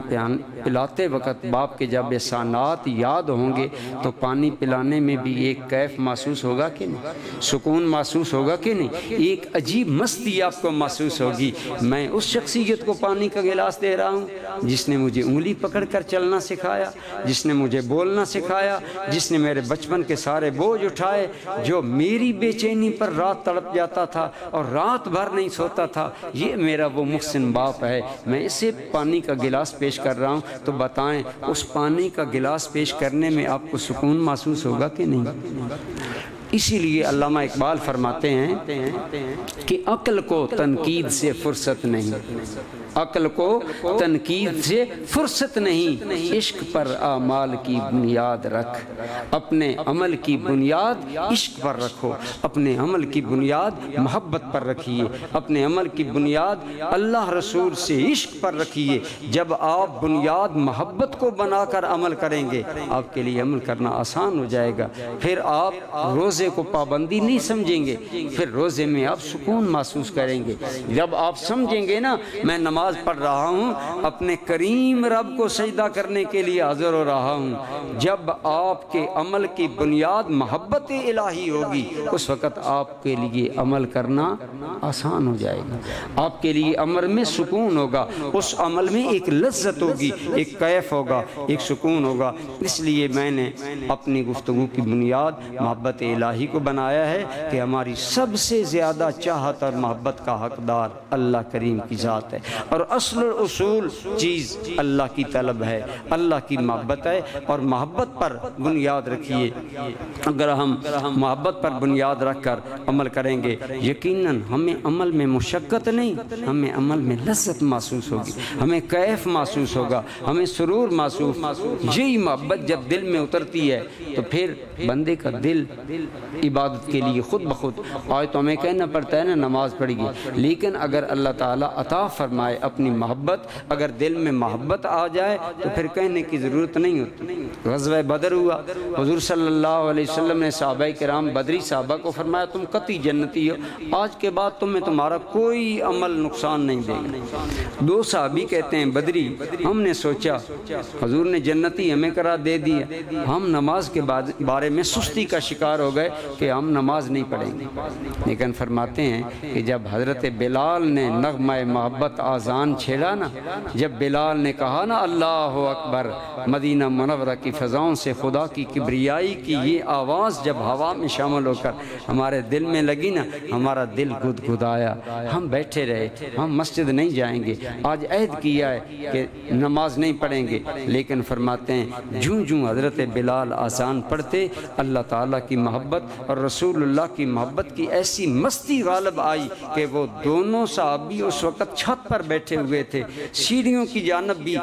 پلاتے وقت باپ کے جب احسانات یاد ہوں گے تو پانی پلانے میں بھی ایک کیف محسوس ہوگا کہ نہیں، سکون محسوس ہوگا کہ نہیں، ایک عجیب مستی آپ کو محسوس ہوگی۔ میں اس شخصیت کو پانی کا گلاس دے رہا ہوں جس نے مجھے انگلی پکڑ کر چلنا سکھایا، جس نے مجھے بولنا سکھایا، جس نے میرے بچپن کے سارے بوجھ اٹھائے، جو میری بے چینی پر رات تڑپ جاتا تھا اور رات بھر نہیں سوتا تھا، یہ میرا وہ محسن باپ ہے۔ میں اسے پانی کا گلاس پیش کر رہا ہوں، تو بتائیں اس پانی کا گلاس پیش کرنے میں آپ کو سکون محسوس ہوگا کہ نہیں؟ اسی لیے علامہ اقبال فرماتے ہیں کہ عقل کو تنقید سے فرصت نہیں، عقل کو تنقید سے فرصت نہیں، عشق پر اعمال کی بنیاد رکھ، اپنے عمل کی بنیاد عشق پر رکھو، اپنے عمل کی بنیاد محبت پر رکھیے، اپنے عمل کی بنیاد اللہ رسول سے عشق پر رکھیے۔ جب آپ بنیاد محبت کو بنا کر عمل کریں گے، آپ کے لیے عمل کرنا آسان ہو جائے گا۔ پھر آپ روزے کو پابندی نہیں سمجھیں گے، پھر روزے میں آپ سکون محسوس کریں گے۔ جب آپ سمجھیں گے نا میں نماز پڑھ رہا ہوں، اپنے کریم رب کو سجدہ کرنے کے لیے حاضر ہو رہا ہوں، جب آپ کے عمل کی بنیاد محبت الہی ہوگی، اس وقت آپ کے لیے عمل کرنا آسان ہو جائے گا، آپ کے لیے عمل میں سکون ہوگا، اس عمل میں ایک لذت ہوگی، ایک کیف ہوگا، ایک سکون ہوگا۔ اس لیے میں نے اپنی گفتگو کی بنیاد محبت الہی کو بنایا ہے کہ ہماری سب سے زیادہ چاہت اور محبت کا حقدار اللہ کریم کی ذات ہے۔ اور اصل اصول چیز اللہ کی طلب ہے، اللہ کی محبت ہے، اور محبت پر بنیاد رکھیے۔ اگر ہم محبت پر بنیاد رکھ کر عمل کریں گے، یقیناً ہمیں عمل میں مشقت نہیں، ہمیں عمل میں لذت محسوس ہوگی، ہمیں کیف محسوس ہوگا، ہمیں سرور محسوس۔ یہی محبت جب دل میں اترتی ہے تو پھر بندے کا دل عبادت کے لیے خود بخود، آج تو ہمیں کہنا پڑتا ہے نا نماز پڑھیں گے، لیکن اگر اللہ تعالیٰ عطا فرمائے اپنی محبت، اگر دل میں محبت آ جائے تو پھر کہنے کی ضرورت نہیں ہوتی۔ غزوہ بدر ہوا، حضور صلی اللہ علیہ وسلم نے صحابہ کرام بدری صحابہ کو فرمایا تم قطعی جنتی ہو، آج کے بعد تمہیں تمہارا کوئی عمل نقصان نہیں دے گا۔ دو صحابی کہتے ہیں بدری ہم نے سوچا حضور نے جنتی ہمیں قرار دے دی ہے، ہم نماز کے بارے میں سستی کا شکار ہو گئے کہ ہم نماز نہیں پڑھیں گے، لیکن فرماتے ہیں کہ جب حضرت بلال نے نغمہ محبت آذان چھیڑا نا، جب بلال نے کہا نا اللہ اکبر، مدینہ منورہ کی فضاؤں سے خدا کی کبریائی کی یہ آواز جب ہوا میں شامل ہو کر ہمارے دل میں لگی نا، ہمارا دل گدگدایا، ہم بیٹھے رہے، ہم مسجد نہیں جائیں گے، آج عہد کیا ہے کہ نماز نہیں پڑھیں گے، لیکن فرماتے ہیں جوں جوں حضرت بلال آذان پڑھتے اللہ تعالیٰ کی محبت اور رسول اللہ کی محبت کی ایسی مستی غالب آئی کہ وہ دونوں صحابی اس وقت چھت پر بیٹھے ہوئے تھے، سیڑھیوں کی جانب بھی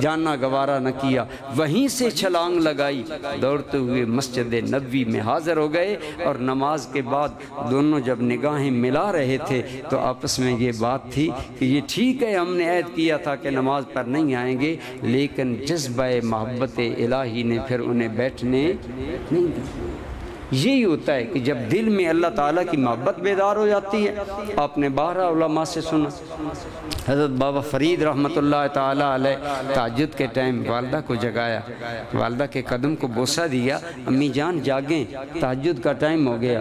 جانا گوارا نہ کیا، وہیں سے چھلانگ لگائی، دوڑتے ہوئے مسجد نبوی میں حاضر ہو گئے، اور نماز کے بعد دونوں جب نگاہیں ملا رہے تھے تو آپس میں یہ بات تھی کہ یہ ٹھیک ہے ہم نے عہد کیا تھا کہ نماز پر نہیں آئیں گے، لیکن جذبہ محبت الہی نے پھر انہیں بیٹھنے نہیں دیا۔ یہی ہوتا ہے کہ جب دل میں اللہ تعالیٰ کی محبت بیدار ہو جاتی ہے۔ آپ نے بارہ علماء سے سنا، حضرت بابا فرید رحمۃ اللہ تعالیٰ علیہ تہجد کے ٹائم والدہ کو جگایا، والدہ کے قدم کو بوسہ دیا، امی جان جاگیں تہجد کا ٹائم ہو گیا۔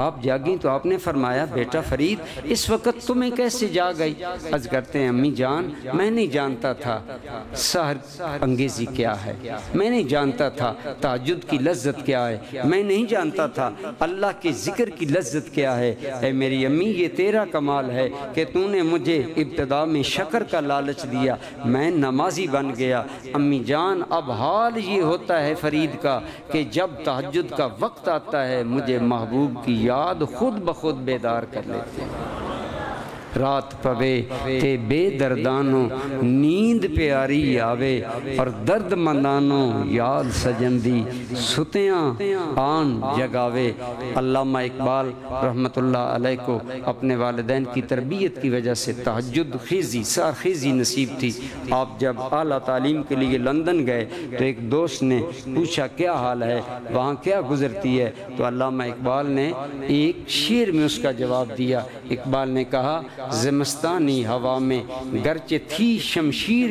آپ جاگیں تو آپ نے فرمایا بیٹا فرید اس وقت تمہیں کیسے جاگ آئی؟ عرض کرتے ہیں امی جان میں نہیں جانتا تھا سحر انگیزی کیا ہے، میں نہیں جانتا تھا تہجد کی لذت کیا ہے، میں نہیں جانتا تھا اللہ کے ذکر کی لذت کیا ہے۔ اے میری امی یہ تیرا کمال ہے کہ تو نے مجھے ابتدا میں شکر کا لالچ دیا، میں نمازی بن گیا۔ امی جان اب حال یہ ہوتا ہے فرید کا کہ جب تہجد کا وقت آتا ہے مجھے محبوب کی یاد خود بخود بیدار کر لیتے ہیں۔ رات پوے تے بے دردانوں نیند پیاری آوے، اور درد مندانوں یاد سجندی ستیاں آن جگاوے۔ علامہ اقبال رحمۃ اللہ علیہ کو اپنے والدین کی تربیت کی وجہ سے تہجد خیزی سرخیزی نصیب تھی۔ آپ جب اعلیٰ تعلیم کے لیے لندن گئے تو ایک دوست نے پوچھا کیا حال ہے، وہاں کیا گزرتی ہے؟ تو علامہ اقبال نے ایک شعر میں اس کا جواب دیا۔ اقبال نے کہا زمستانی ہوا میں گرچہ تھی شمشیر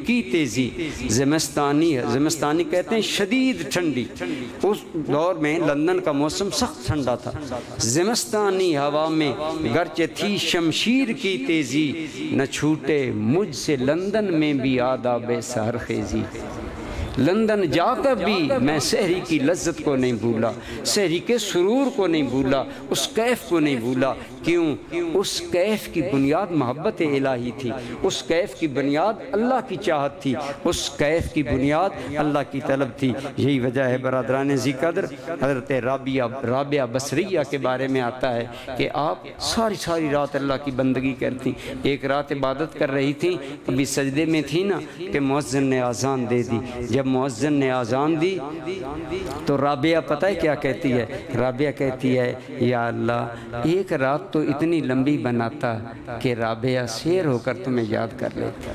کی تیزی، زمستانی کہتے ہیں شدید ٹھنڈی، اس دور میں لندن کا موسم سخت ٹھنڈا تھا۔ زمستانی ہوا میں گرچہ تھی شمشیر کی تیزی، نہ چھوٹے مجھ سے لندن میں بھی آداب سحر خیزی۔ لندن جا کر بھی میں سحری کی لذت کو نہیں بھولا، سحری کے سرور کو نہیں بھولا، اس کیف کو نہیں بھولا۔ کیوں؟ اس کیف کی بنیاد محبت الہی تھی، اس کیف کی بنیاد اللہ کی چاہت تھی، اس کیف کی بنیاد اللہ کی طلب تھی۔ یہی وجہ ہے برادران ذی قدر، حضرت رابعہ بصریہ کے بارے میں آتا ہے کہ آپ ساری رات اللہ کی بندگی کرتی، ایک رات عبادت کر رہی تھی، کبھی سجدے میں تھی نا کہ مؤذن نے آذان دے دی۔ جب مؤذن نے آذان دی تو رابعہ پتہ ہے کیا کہتی ہے؟ رابعہ کہتی ہے یا اللہ ایک رات تو اتنی لمبی بناتا کہ رابعہ سیر ہو کر تمہیں یاد کر لیتا،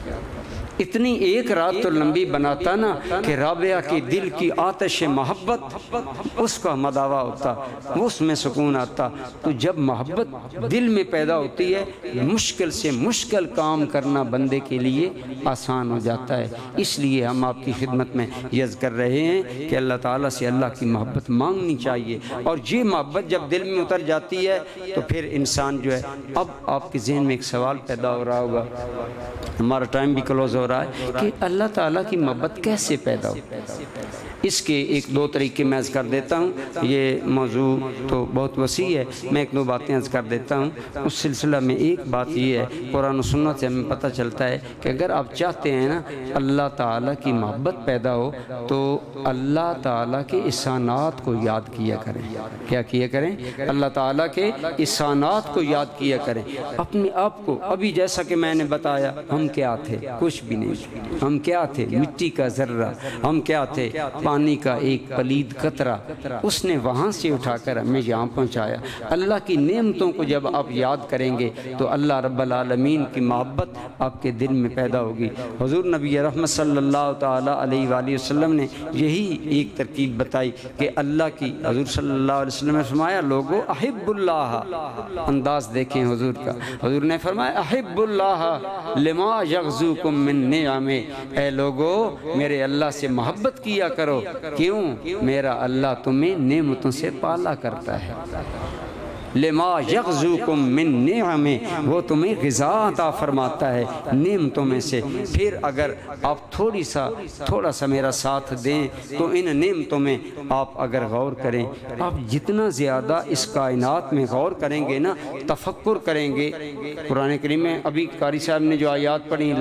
اتنی ایک رات تو لمبی بناتا نا کہ رابعہ کی دل کی آتش محبت اس کا مداوا ہوتا، اس میں سکون آتا۔ تو جب محبت دل میں پیدا ہوتی ہے مشکل سے مشکل کام کرنا بندے کے لیے آسان ہو جاتا ہے۔ اس لیے ہم آپ کی خدمت میں عرض کر رہے ہیں کہ اللہ تعالیٰ سے اللہ کی محبت مانگنی چاہیے، اور یہ محبت جب دل میں اتر جاتی ہے تو پھر انسان جو ہے، اب آپ کے ذہن میں ایک سوال پیدا ہو رہا ہوگا، ہمارا ٹائم بھی کلوز ہو ہو رہا ہے کہ اللہ تعالیٰ کی محبت کیسے پیدا ہو۔ اس کے ایک دو طریقے میں عرض کر دیتا ہوں، یہ موضوع تو بہت وسیع ہے، میں ایک دو باتیں عرض کر دیتا ہوں۔ اس سلسلہ میں ایک بات یہ ہے، قرآن و سنت سے ہمیں پتہ چلتا ہے کہ اگر آپ چاہتے ہیں نا اللہ تعالیٰ کی محبت پیدا ہو تو اللہ تعالیٰ کے احسانات کو یاد کیا کریں۔ کیا کیا کریں؟ اللہ تعالیٰ کے احسانات کو یاد کیا کریں۔ اپنے آپ کو، ابھی جیسا کہ میں نے بتایا، ہم کیا تھے؟ کچھ بھی نہیں۔ ہم کیا تھے؟ مٹی کا ذرہ۔ ہم کیا تھے؟ پانی کا ایک پلید قطرہ۔ اس نے وہاں سے اٹھا کر ہمیں یہاں پہنچایا۔ اللہ کی نعمتوں کو جب آپ یاد کریں گے تو اللہ رب العالمین کی محبت آپ کے دل میں پیدا ہوگی۔ حضور نبی رحمت صلی اللہ تعالیٰ علیہ وآلہ وسلم نے یہی ایک ترکیب بتائی کہ اللہ کی، حضور صلی اللہ علیہ وسلم نے فرمایا لوگو احب اللہ، انداز دیکھیں حضور کا، حضور نے فرمایا احب اللہ لما یغزوکم من نعمہ، اے لوگو میرے اللہ سے محبت کیا کرو، کیوں؟ میرا اللہ تمہیں نعمتوں سے پالا کرتا ہے۔ لما یغزوکم من نعمہ، وہ تمہیں غذا عطا فرماتا ہے نعمتوں میں سے۔ پھر اگر آپ تھوڑا سا میرا ساتھ دیں تو ان نعمتوں میں آپ اگر غور کریں، آپ جتنا زیادہ اس کائنات میں غور کریں گے نا، تفکر کریں گے، قرآن کریم میں ابھی قاری صاحب نے جو آیات پڑھی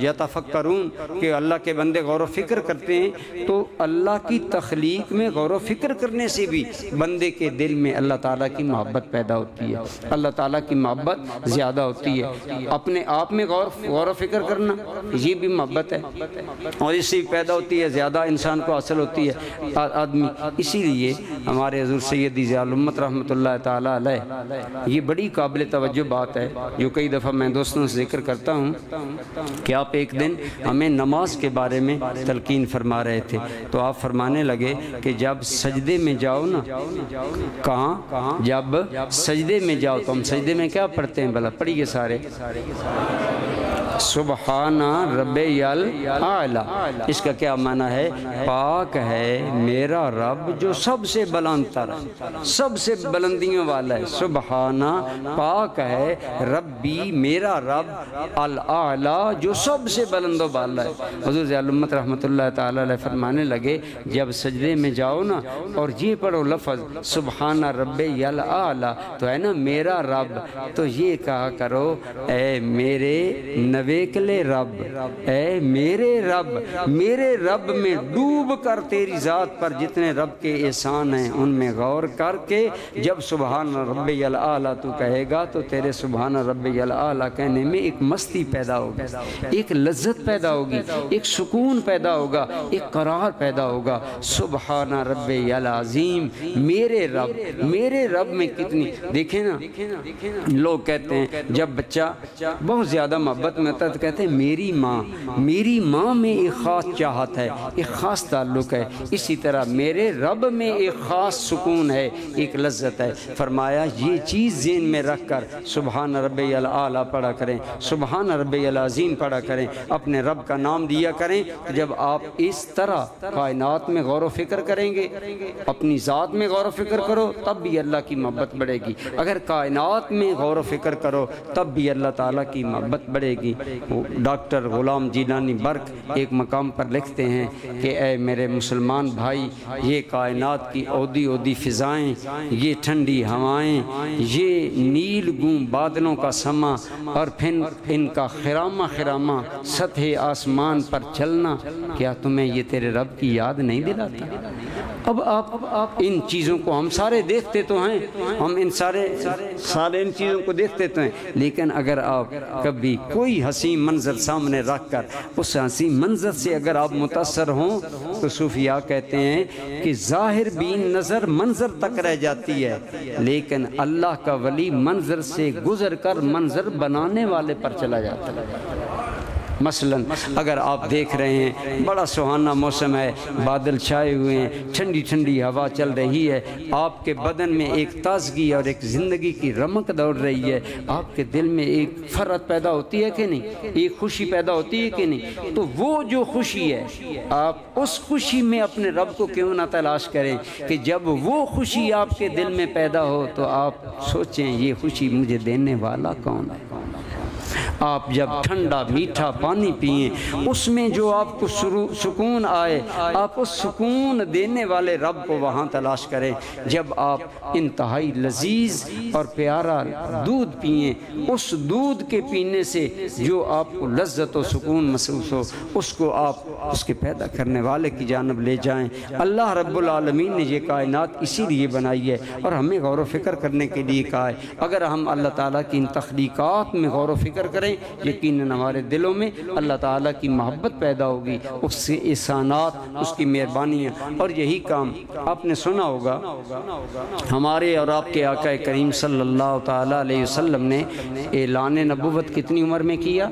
یتفکرون کہ اللہ کے بندے غور و فکر کرتے ہیں، تو اللہ کی تخلیق میں غور و فکر کرنے سے بھی بندے کے دل میں اللہ تعالیٰ کی محبت پیدا ہوتی ہے، اللہ تعالیٰ کی محبت زیادہ ہوتی ہے۔ اپنے آپ میں غور و فکر کرنا یہ بھی محبت ہے، اور اس سے بھی پیدا ہوتی ہے، زیادہ انسان کو حاصل ہوتی ہے آدمی۔ اسی لیے ہمارے حضور سیدی ضیاء الامت رحمۃ اللہ تعالیٰ علیہ، یہ بڑی قابل توجہ بات ہے جو کئی دفعہ میں دوستوں سے ذکر کرتا ہوں کہ آپ ایک دن ہمیں نماز کے بارے میں تلقین فرما رہے تھے، تو آپ فرمانے لگے کہ جب سجدے میں جاؤ نا، کہاں؟ جب سجدے میں جاؤ تو ہم سجدے میں کیا پڑھتے ہیں؟ بھلا پڑھیے سارے، سبحان ربی الاعلیٰ۔ اس کا کیا معنی ہے؟ پاک ہے میرا رب جو سب سے بلند تر ہے، سب سے بلندیوں والا ہے۔ سبحان، پاک ہے، ربی میرا رب، الاعلیٰ جو سب سے بلند و بالا ہے۔ حضور ضیاء الامت رحمۃ اللہ تعالیٰ علیہ فرمانے لگے جب سجدے میں جاؤ نا اور یہ پڑھو لفظ سبحان ربی الاعلیٰ، تو ہے نا میرا رب، تو یہ کہا کرو اے میرے نویکلے رب، اے میرے رب میں ڈوب کر تیری ذات پر جتنے رب کے احسان ہیں ان میں غور کر کے جب سبحان ربی الاعلیٰ تو کہے گا تو تیرے سبحان ربی الاعلیٰ کہنے میں ایک مستی پیدا ہوگی، ایک لذت پیدا ہوگی، ایک سکون پیدا ہوگا، ایک قرار پیدا ہوگا۔ سبحان ربی العظیم، میرے رب میں کتنی، دیکھیں نا لوگ کہتے ہیں جب بچہ بہت زیادہ محبت میں ہوتا ہے تو کہتے ہیں میری ماں میں ایک خاص چاہت ہے، ایک خاص تعلق ہے، اسی طرح میرے رب میں ایک خاص سکون ہے، ایک لذت ہے۔ فرمایا یہ چیز ذہن میں رکھ کر سبحان ربی الاعلیٰ پڑھا کریں، سبحان ربی العظیم پڑھا کریں، اپنے رب کا نام دیا کریں۔ جب آپ اس طرح کائنات میں غور و فکر کریں گے، اپنی ذات میں غور و فکر کرو تب بھی اللہ کی محبت بڑھے گی، اگر کائنات میں غور و فکر کرو تب بھی اللہ تعالیٰ کی محبت بڑھے گی۔ ڈاکٹر غلام جیلانی برق ایک مقام پر لکھتے ہیں کہ اے میرے مسلمان بھائی، یہ کائنات کی اودی فضائیں، یہ ٹھنڈی ہوائیں، یہ نیل گوں بادلوں کا سما، اور پھر ان کا خرامہ سطح آسمان پر چلنا، کیا تمہیں یہ تیرے رب کی یاد نہیں دلاتا؟ اب آپ ان چیزوں کو ہم سارے دیکھتے تو ہیں، ہم ان سارے ان چیزوں کو دیکھتے تو ہیں، لیکن اگر آپ کبھی کوئی حسین منظر سامنے رکھ کر اس حسین منظر سے اگر آپ متاثر ہوں تو صوفیاء کہتے ہیں کہ ظاہر بین نظر منظر تک رہ جاتی ہے، لیکن اللہ کا ولی منظر سے گزر کر منظر بنانے والے پر چلا جاتا ہے۔ مثلا اگر آپ دیکھ رہے ہیں بڑا سہانا موسم ہے، بادل چھائے ہوئے ہیں، ٹھنڈی ٹھنڈی ہوا چل رہی ہے، آپ کے بدن میں ایک تازگی اور ایک زندگی کی رمق دوڑ رہی ہے، آپ کے دل میں ایک فرحت پیدا ہوتی ہے کہ نہیں، ایک خوشی پیدا ہوتی ہے کہ نہیں، تو وہ جو خوشی ہے آپ اس خوشی میں اپنے رب کو کیوں نہ تلاش کریں کہ جب وہ خوشی آپ کے دل میں پیدا ہو تو آپ سوچیں یہ خوشی مجھے دینے والا کون ہے۔ آپ جب ٹھنڈا میٹھا پانی پئیں اس میں جو آپ کو سکون آئے، آپ اس سکون دینے والے رب کو وہاں تلاش کریں۔ جب آپ انتہائی لذیذ اور پیارا دودھ پئیں، اس دودھ کے پینے سے جو آپ کو لذت و سکون محسوس ہو، اس کو آپ اس کے پیدا کرنے والے کی جانب لے جائیں۔ اللہ رب العالمین نے یہ کائنات اسی لیے بنائی ہے اور ہمیں غور و فکر کرنے کے لیے کہا ہے۔ اگر ہم اللہ تعالیٰ کی ان تخلیقات میں غور و فکر کریں، یقیناً ہمارے دلوں میں اللہ تعالیٰ کی محبت پیدا ہوگی، اس سے احسانات، اس کی مہربانیاں۔ اور یہی کام آپ نے سنا ہوگا ہمارے اور آپ کے آقا کریم صلی اللہ تعالیٰ علیہ وسلم نے اعلان نبوت کتنی عمر میں کیا؟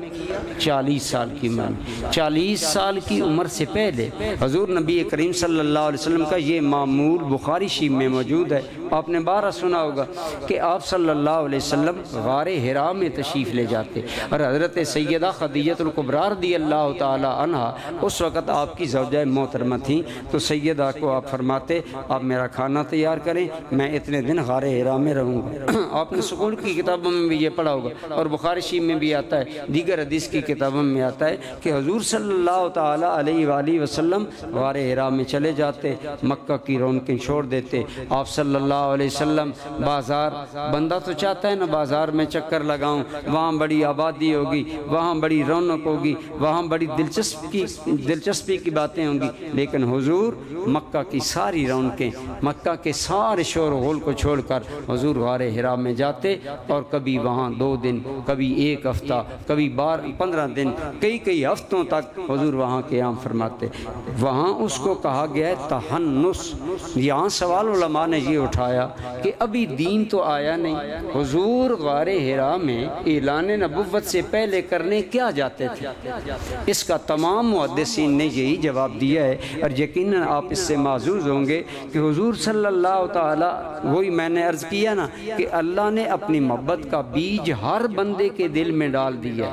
40 سال کی عمر میں۔ 40 سال کی عمر سے پہلے حضور نبی کریم صلی اللہ علیہ وسلم کا یہ معمول بخاری شریف میں موجود ہے۔ آپ نے بارہ سنا ہوگا کہ آپ صلی اللہ علیہ وسلم غار حرا میں تشریف لے جاتے اور حضرت سیدہ خدیجہ الکبریٰ رضی اللہ تعالی عنہا اس وقت آپ کی زوجہ محترمہ تھیں، تو سیدہ کو آپ فرماتے آپ میرا کھانا تیار کریں، میں اتنے دن غار حرا میں رہوں گا۔ آپ نے سکول کی کتابوں میں بھی یہ پڑھا ہوگا اور بخاری شریف میں بھی آتا ہے، دیگر حدیث کی کتابوں میں آتا ہے کہ حضور صلی اللہ تعالی علیہ وآلہ وسلم غار حرا میں چلے جاتے، مکہ کی رونقیں چھوڑ دیتے۔ آپ صلی اللہ علیہ وسلم بازار، بندہ تو چاہتا ہے نا بازار میں چکر لگاؤں، وہاں بڑی آبادی ہوگی، وہاں بڑی رونق ہوگی، وہاں بڑی دلچسپی کی باتیں ہوں گی، لیکن حضور مکہ کی ساری رونقیں، مکہ کے سارے شور و غل کو چھوڑ کر حضور غار حرا میں جاتے اور کبھی وہاں 2 دن، کبھی 1 ہفتہ، کبھی 15 دن، کئی ہفتوں تک حضور وہاں قیام فرماتے۔ وہاں اس کو کہا گیا ہے تحنس۔ یہاں سوال علماء نے یہ اٹھایا کہ ابھی دین تو آیا نہیں، حضور غار حرا میں اعلان نبوت سے پہلے کرنے کیا جاتے تھے؟ اس کا تمام محدثین نے یہی جواب دیا ہے، اور یقیناً آپ اس سے معزوز ہوں گے کہ حضور صلی اللہ تعالیٰ، وہی میں نے عرض کیا نا کہ اللہ نے اپنی محبت کا بیج ہر بندے کے دل میں ڈال دیا۔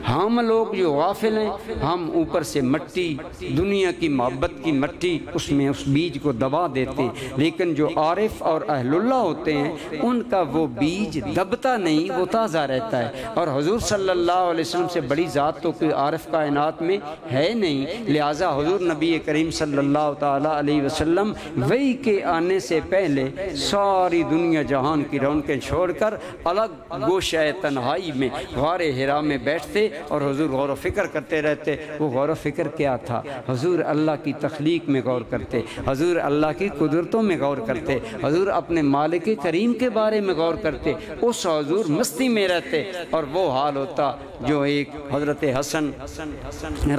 ہم لوگ جو غافل ہیں، ہم اوپر سے مٹی، دنیا کی محبت کی مٹی، اس میں اس بیج کو دبا دیتے ہیں، لیکن جو عارف اور اہل اللہ ہوتے ہیں ان کا وہ بیج دبتا نہیں، وہ تازہ رہتا ہے۔ اور حضور صلی اللہ علیہ وسلم سے بڑی ذات تو کوئی عارف کائنات میں ہے نہیں، لہٰذا حضور نبی کریم صلی اللہ تعالیٰ علیہ وسلم وحی کے آنے سے پہلے ساری دنیا جہان کی رونقیں چھوڑ کر الگ گوشہ تنہائی میں غار حرا میں بیٹھتے اور حضور غور و فکر کرتے رہتے۔ وہ غور و فکر کیا تھا؟ حضور اللہ کی تخلیق میں غور کرتے، حضور اللہ کی قدرتوں میں غور کرتے، حضور اپنے مالک کریم کے بارے میں غور کرتے، اس حضور مستی میں رہتے۔ اور وہ حال ہوتا جو ایک حضرت حسن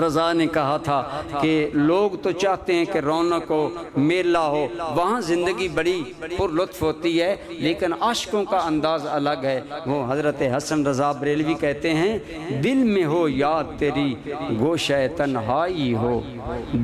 رضا نے کہا تھا کہ لوگ تو چاہتے ہیں کہ رونق ہو، میلہ ہو، وہاں زندگی بڑی پر لطف ہوتی ہے، لیکن عاشقوں کا انداز الگ ہے۔ وہ حضرت حسن رضا بریلوی کہتے ہیں دل میں ہو یاد تیری گوشہ تنہائی ہو،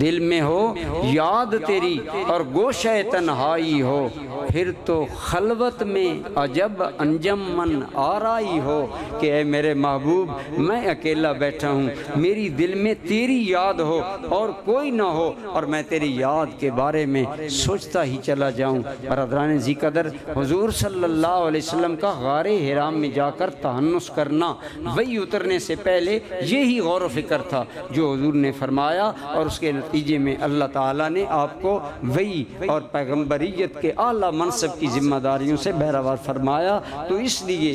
دل میں ہو یاد تیری اور گوشہ تنہائی ہو، پھر تو خلوت میں عجب انجم من آرائی ہو کہ اے میرے محبوب میں اکیلا بیٹھا ہوں، میری دل میں تیری یاد ہو اور کوئی نہ ہو، اور میں تیری یاد کے بارے میں سوچتا ہی چلا جاؤں۔ برادران ذی قدر، حضور صلی اللہ علیہ وسلم کا غار حرا میں جا کر تحنس کرنا وہی اترنے سے پہلے یہی غور و فکر تھا جو حضور نے فرمایا، اور اس کے نتیجے میں اللہ تعالیٰ نے آپ کو وحی اور پیغمبریت کے اعلیٰ منصب کی ذمہ داریوں سے بہرہوار فرمایا۔ تو اس لیے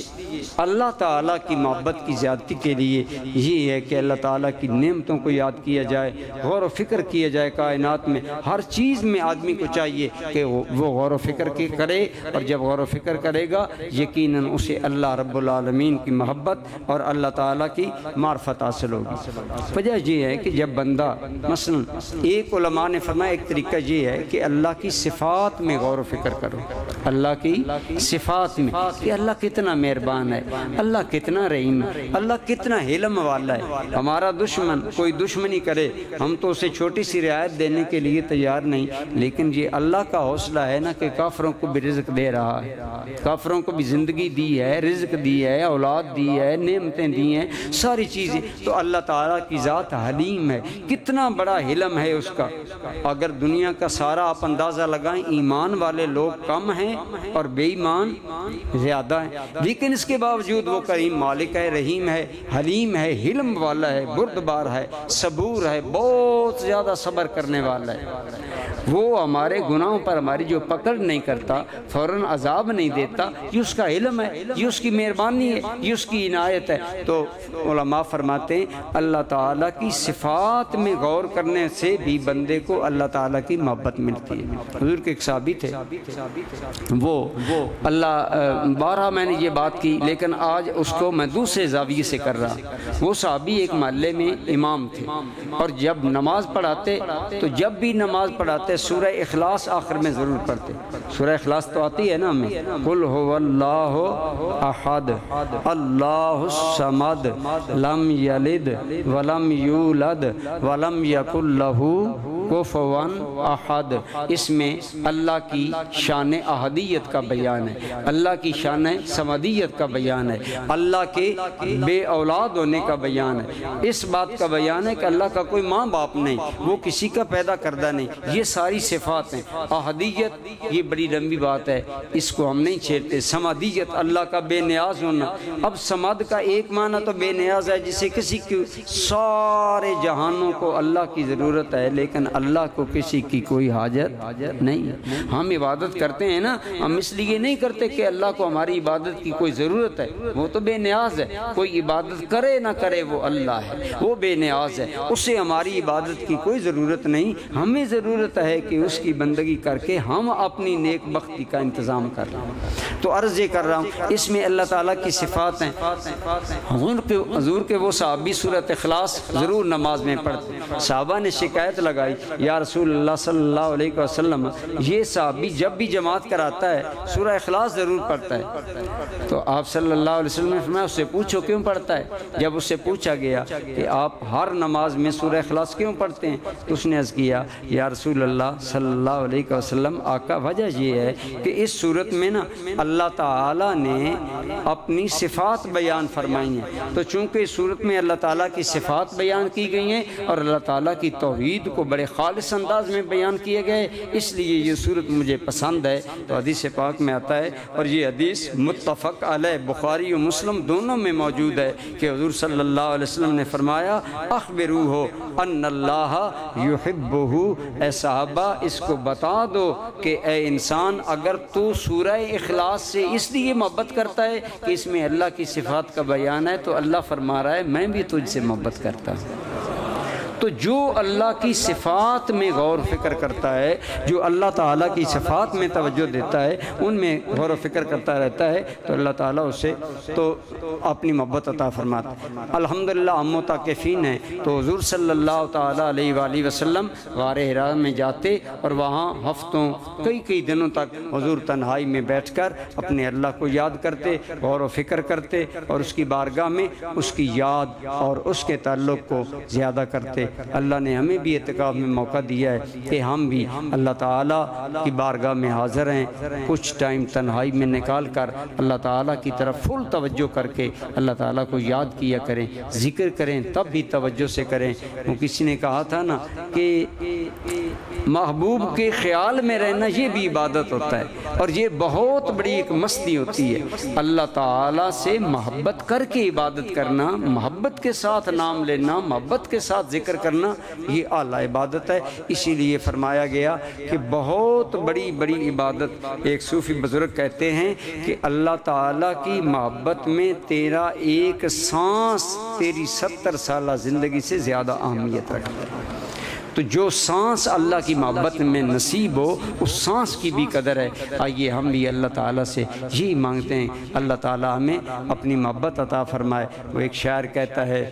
اللہ تعالیٰ کی محبت کی زیادتی کے لیے یہ ہے کہ اللہ تعالیٰ کی نعمتوں کو یاد کیا جائے، غور و فکر کیا جائے۔ کائنات میں ہر چیز میں آدمی کو چاہیے کہ وہ غور و فکر کرے، اور جب غور و فکر کرے گا یقیناً اسے اللہ رب العالمین کی محبت اور اللہ تعالیٰ کی معرفت حاصل ہوگی۔ وجہ یہ ہے کہ جب بندہ مثلا ایک علماء نے فرمایا ایک طریقہ یہ ہے کہ اللہ کی صفات میں غور و فکر کرو، اللہ کی صفات میں کہ اللہ کتنا مہربان ہے، اللہ کتنا رحیم ہے، اللہ کتنا حلم والا ہے۔ ہمارا دشمن کوئی دشمنی کرے ہم تو اسے چھوٹی سی رعایت دینے کے لیے تیار نہیں، لیکن یہ اللہ کا حوصلہ ہے نا کہ کافروں کو بھی رزق دے رہا ہے، کافروں کو بھی زندگی دی ہے، رزق دی ہے، اولاد دی ہے، نعمتیں دی ہیں، ساری چیزیں۔ تو اللہ تعالیٰ کی ذات حلیم ہے، کتنا بڑا حلم ہے اس کا۔ اگر دنیا کا سارا آپ اندازہ لگائیں، ایمان والے لوگ کم ہیں اور بے ایمان زیادہ ہیں، لیکن اس کے باوجود وہ کریم مالک ہے، رحیم ہے، حلیم ہے، حلم والا ہے، بردبار ہے، صبور ہے، بہت زیادہ صبر کرنے والا ہے۔ وہ ہمارے گناہوں پر ہماری جو پکڑ نہیں کرتا، فوراً عذاب نہیں دیتا، یہ اس کا علم ہے، یہ اس کی مہربانی ہے، یہ اس کی عنایت ہے۔ تو علماء فرماتے ہیں اللہ تعالیٰ کی صفات میں غور کرنے سے بھی بندے کو اللہ تعالیٰ کی محبت ملتی ہے۔ حضور کے ایک صحابی تھے، وہ اللہ بارہ میں نے یہ بات کی، لیکن آج اس کو میں دوسرے زاویے سے کر رہا۔ وہ صحابی ایک محلے میں امام تھے، اور جب نماز پڑھاتے تو جب بھی نماز پڑھاتے سورہ اخلاص آخر میں ضرور پڑھتے۔ سورہ اخلاص تو آتی ہے نا ہمیں، قل هو اللہ احد اللہ الصمد لم یلد ولم یولد ولم یکن لہ کفوا احد۔ اس میں اللہ کی شان احدیت کا بیان ہے، اللہ کی شان صمدیت کا بیان ہے، اللہ کے بے اولاد ہونے کا بیان ہے، اس بات کا بیان ہے کہ اللہ کا کوئی ماں باپ نہیں، وہ کسی کا پیدا کردہ نہیں، یہ ساری صفات ہیں۔ احدیت یہ بڑی لمبی بات ہے، اس کو ہم نہیں چھیڑتے۔ صمدیت اللہ کا بے نیاز ہونا۔ اب صمد کا ایک معنی تو بے نیاز ہے، جسے کسی کی سارے جہانوں کو اللہ کی ضرورت ہے، لیکن اللہ کو کسی کی کوئی حاجت نہیں ہے۔ ہم عبادت کرتے ہیں نا، ہم اس لیے نہیں کرتے کہ اللہ کو ہماری عبادت کی کوئی ضرورت ہے، وہ تو بے نیاز ہے، کوئی عبادت کرے نہ کرے وہ اللہ ہے، وہ بے نیاز ہے، اسے ہماری عبادت کی کوئی ضرورت نہیں۔ ہمیں ضرورت ہے کہ اس کی بندگی کر کے ہم اپنی نیک بختی کا انتظام کر رہے ہیں۔ تو عرض یہ کر رہا ہوں، اس میں اللہ تعالیٰ کی صفات ہیں۔ حضور کے وہ صحابی سورۃ اخلاص ضرور نماز میں پڑھتے۔ صحابہ نے شکایت لگائی، یا رسول اللہ صلی اللہ علیہ وسلم، یہ صحابی جب بھی جماعت کراتا ہے سورہ اخلاص ضرور پڑھتا ہے۔ تو آپ صلی اللہ علیہ وسلم نے فرمایا اس سے پوچھو کیوں پڑھتا ہے۔ جب اس سے پوچھا گیا کہ آپ ہر نماز میں سورہ اخلاص کیوں پڑھتے ہیں، تو اس نے عرض کیا، یا رسول اللہ صلی اللہ علیہ وسلم، آقا وجہ یہ ہے کہ اس صورت میں نا اللہ تعالیٰ نے اپنی صفات بیان فرمائی ہیں، تو چونکہ اس صورت میں اللہ تعالیٰ کی صفات بیان کی گئی ہیں اور اللہ تعالیٰ کی توحید کو بڑے خالص انداز میں بیان کیے گئے، اس لیے یہ صورت مجھے پسند ہے۔ تو حدیث پاک میں آتا ہے، اور یہ حدیث متفق علیہ بخاری و مسلم دونوں میں موجود ہے، کہ حضور صلی اللہ علیہ وسلم نے فرمایا، اخبروہ ان اللہ یحبہ، اے صحابہ اس کو بتا دو کہ اے انسان اگر تو سورہ اخلاص سے اس لیے محبت کرتا ہے کہ اس میں اللہ کی صفات کا بیان ہے، تو اللہ فرما رہا ہے میں بھی تجھ سے محبت کرتا ہوں۔ تو جو اللہ کی صفات میں غور فکر کرتا ہے، جو اللہ تعالیٰ کی صفات میں توجہ دیتا ہے، ان میں غور و فکر کرتا رہتا ہے، تو اللہ تعالیٰ اسے تو اپنی محبت عطا فرماتا ہے۔ الحمدللہ ہم متعاقفین ہیں، تو حضور صلی اللہ تعالیٰ علیہ وآلہ وسلم غار حرا میں جاتے اور وہاں ہفتوں کئی دنوں تک حضور تنہائی میں بیٹھ کر اپنے اللہ کو یاد کرتے، غور و فکر کرتے، اور اس کی بارگاہ میں اس کی یاد اور اس کے تعلق کو زیادہ کرتے۔ اللہ نے ہمیں بھی اعتکاف میں موقع دیا ہے کہ ہم بھی اللہ تعالیٰ کی بارگاہ میں حاضر ہیں، کچھ ٹائم تنہائی میں نکال کر اللہ تعالیٰ کی طرف فل توجہ کر کے اللہ تعالیٰ کو یاد کیا کریں، ذکر کریں، تب بھی توجہ سے کریں۔ وہ کسی نے کہا تھا نا کہ محبوب کے خیال میں رہنا یہ بھی عبادت ہوتا ہے، اور یہ بہت بڑی ایک مستی ہوتی ہے۔ اللہ تعالیٰ سے محبت کر کے عبادت کرنا، محبت کے ساتھ نام لینا، محبت کے ساتھ ذکر کرنا، یہ اعلیٰ عبادت ہے۔ اسی لیے فرمایا گیا کہ بہت بڑی عبادت، ایک صوفی بزرگ کہتے ہیں کہ اللہ تعالیٰ کی محبت میں تیرا ایک سانس تیری 70 سالہ زندگی سے زیادہ اہمیت رکھتا ہے۔ تو جو سانس اللہ کی محبت میں نصیب ہو، اس سانس کی بھی قدر ہے۔ آئیے ہم بھی اللہ تعالیٰ سے یہی مانگتے ہیں، اللہ تعالیٰ ہمیں اپنی محبت عطا فرمائے۔ وہ ایک شاعر کہتا ہے،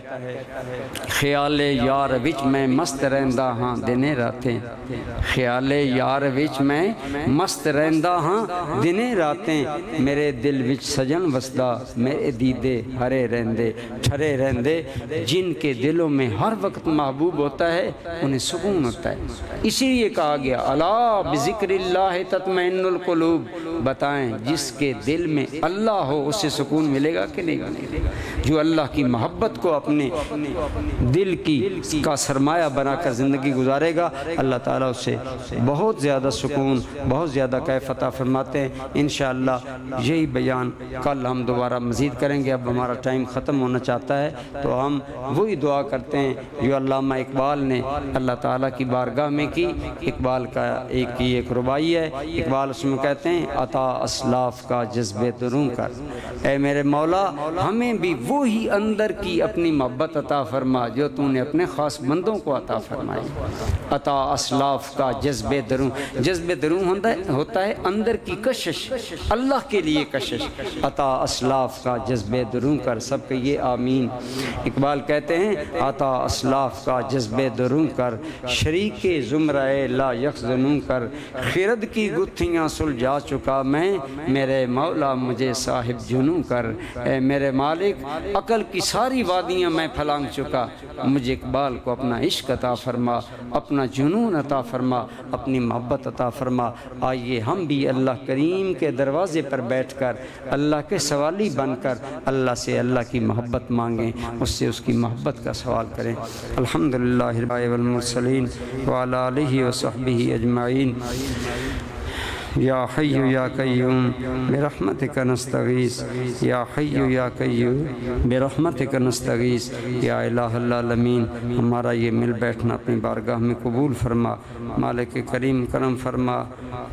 خیال یار وچ میں مست رہندا ہاں دنے راتیں، خیال یار وچ میں مست رہندا ہاں دنے راتیں، میرے دل وچ سجن وسدا میرے دیدے ہرے رہندے ٹھرے رہندے۔ جن کے دلوں میں ہر وقت محبوب ہوتا ہے انہیں سکون ہوتا ہے۔ اسی لیے کہا گیا، الا بذکر اللہ تطمئن القلوب، بتائیں جس کے دل میں اللہ ہو اسے سکون ملے گا کہ نہیں ملے گا۔ جو اللہ کی محبت کو اپنے دل کا سرمایہ بنا کر زندگی گزارے گا، اللہ تعالیٰ اس سے بہت زیادہ سکون، بہت زیادہ کیف عطا فرماتے ہیں۔ انشاءاللہ یہی بیان کل ہم دوبارہ مزید کریں گے۔ اب ہمارا ٹائم ختم ہونا چاہتا ہے، تو ہم وہی دعا کرتے ہیں جو علامہ اقبال نے اللہ تعالیٰ کی بارگاہ میں کی۔ اقبال کا ایک ربائی ہے، اقبال اس میں کہتے ہیں عطا اسلاف کا جذب دروں کر، اے میرے مولا ہمیں بھی وہی اندر کی اپنی محبت عطا فرما جو تو نے اپنے خاص بندوں کو عطا فرمائی۔ عطا اسلاف کا جذب دروں، جذب دروں ہوتا ہے اندر کی کشش، اللہ کے لیے کشش۔ عطا اسلاف کا جذب دروں کر، سب کہیے آمین۔ اقبال کہتے ہیں عطا اسلاف کا جذب دروں کر، شریک زمرہ لا یخزنوں کر، خرد کی گتھیاں سلجھا چکا میں، میرے مولا مجھے صاحب جنوں کر، اے میرے مالک عقل کی ساری وادیاں میں پھلانگ چکا، مجھے اقبال کو اپنا عشق عطا فرما، اپنا جنون عطا فرما، اپنی محبت عطا فرما۔ آئیے ہم بھی اللہ کریم کے دروازے پر بیٹھ کر اللہ کے سوالی بن کر اللہ سے اللہ کی محبت مانگیں، اس سے اس کی محبت کا سوال کریں۔ الحمدللہ رب والمرسلین وعلی آلہ وصحبہ اجمعین۔ یا حی یا قیوم برحمتک نستغیث، یا حی یا قیوم برحمتک نستغیث۔ یا الہ العالمین، ہمارا یہ مل بیٹھنا اپنی بارگاہ میں قبول فرما۔ مالک کریم کرم فرما،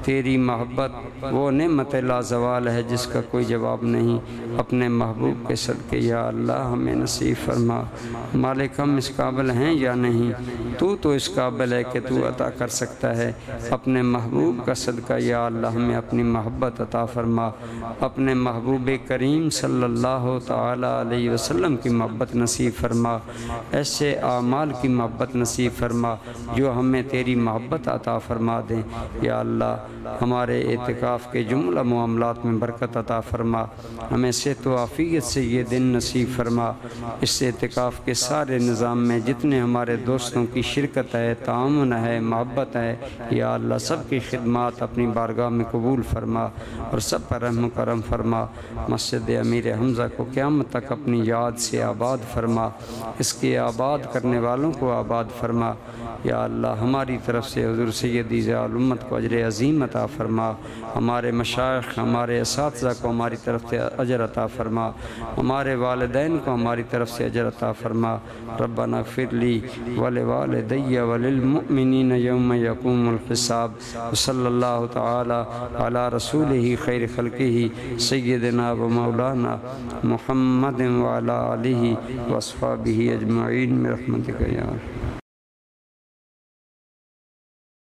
تیری محبت وہ نعمت لا زوال ہے جس کا کوئی جواب نہیں۔ اپنے محبوب کے صدقے یا اللہ ہمیں نصیب فرما۔ مالک ہم اس قابل ہیں یا نہیں؟ تو اس قابل ہے کہ تو عطا کر سکتا ہے۔ اپنے محبوب کا صدقہ یا اللہ ہمیں اپنی محبت عطا فرما، اپنے محبوب کریم صلی اللہ تعالی علیہ وسلم کی محبت نصیب فرما، ایسے اعمال کی محبت نصیب فرما جو ہمیں تیری محبت عطا فرما دیں۔ یا اللہ ہمارے اعتکاف کے جملہ معاملات میں برکت عطا فرما، ہمیں صحت و عافیت سے یہ دن نصیب فرما۔ اس اعتکاف کے سارے نظام میں جتنے ہمارے دوستوں کی شرکت ہے، تعاون ہے، محبت ہے، یا اللہ سب کی خدمات اپنی بارگاہ میں قبول فرما اور سب پر رحم و کرم فرما۔ مسجد امیر حمزہ کو قیامت تک اپنی یاد سے آباد فرما، اس کے آباد کرنے والوں کو آباد فرما۔ یا اللہ ہماری طرف سے حضور سیدی ضیاء الامت کو اجر عظیم عطا فرما، ہمارے مشائخ ہمارے اساتذہ کو ہماری طرف سے اجر عطا فرما، ہمارے والدین کو ہماری طرف سے اجر عطا فرما۔ ربنا اغفر لی ولوالدی وللمؤمنین یوم یقوم الحساب۔ صلی اللہ تعالی علی رسولہ خیر خلقہ سیدنا و مولانا محمد وعلی آلہ واصحابہ اجمعین برحمتک یا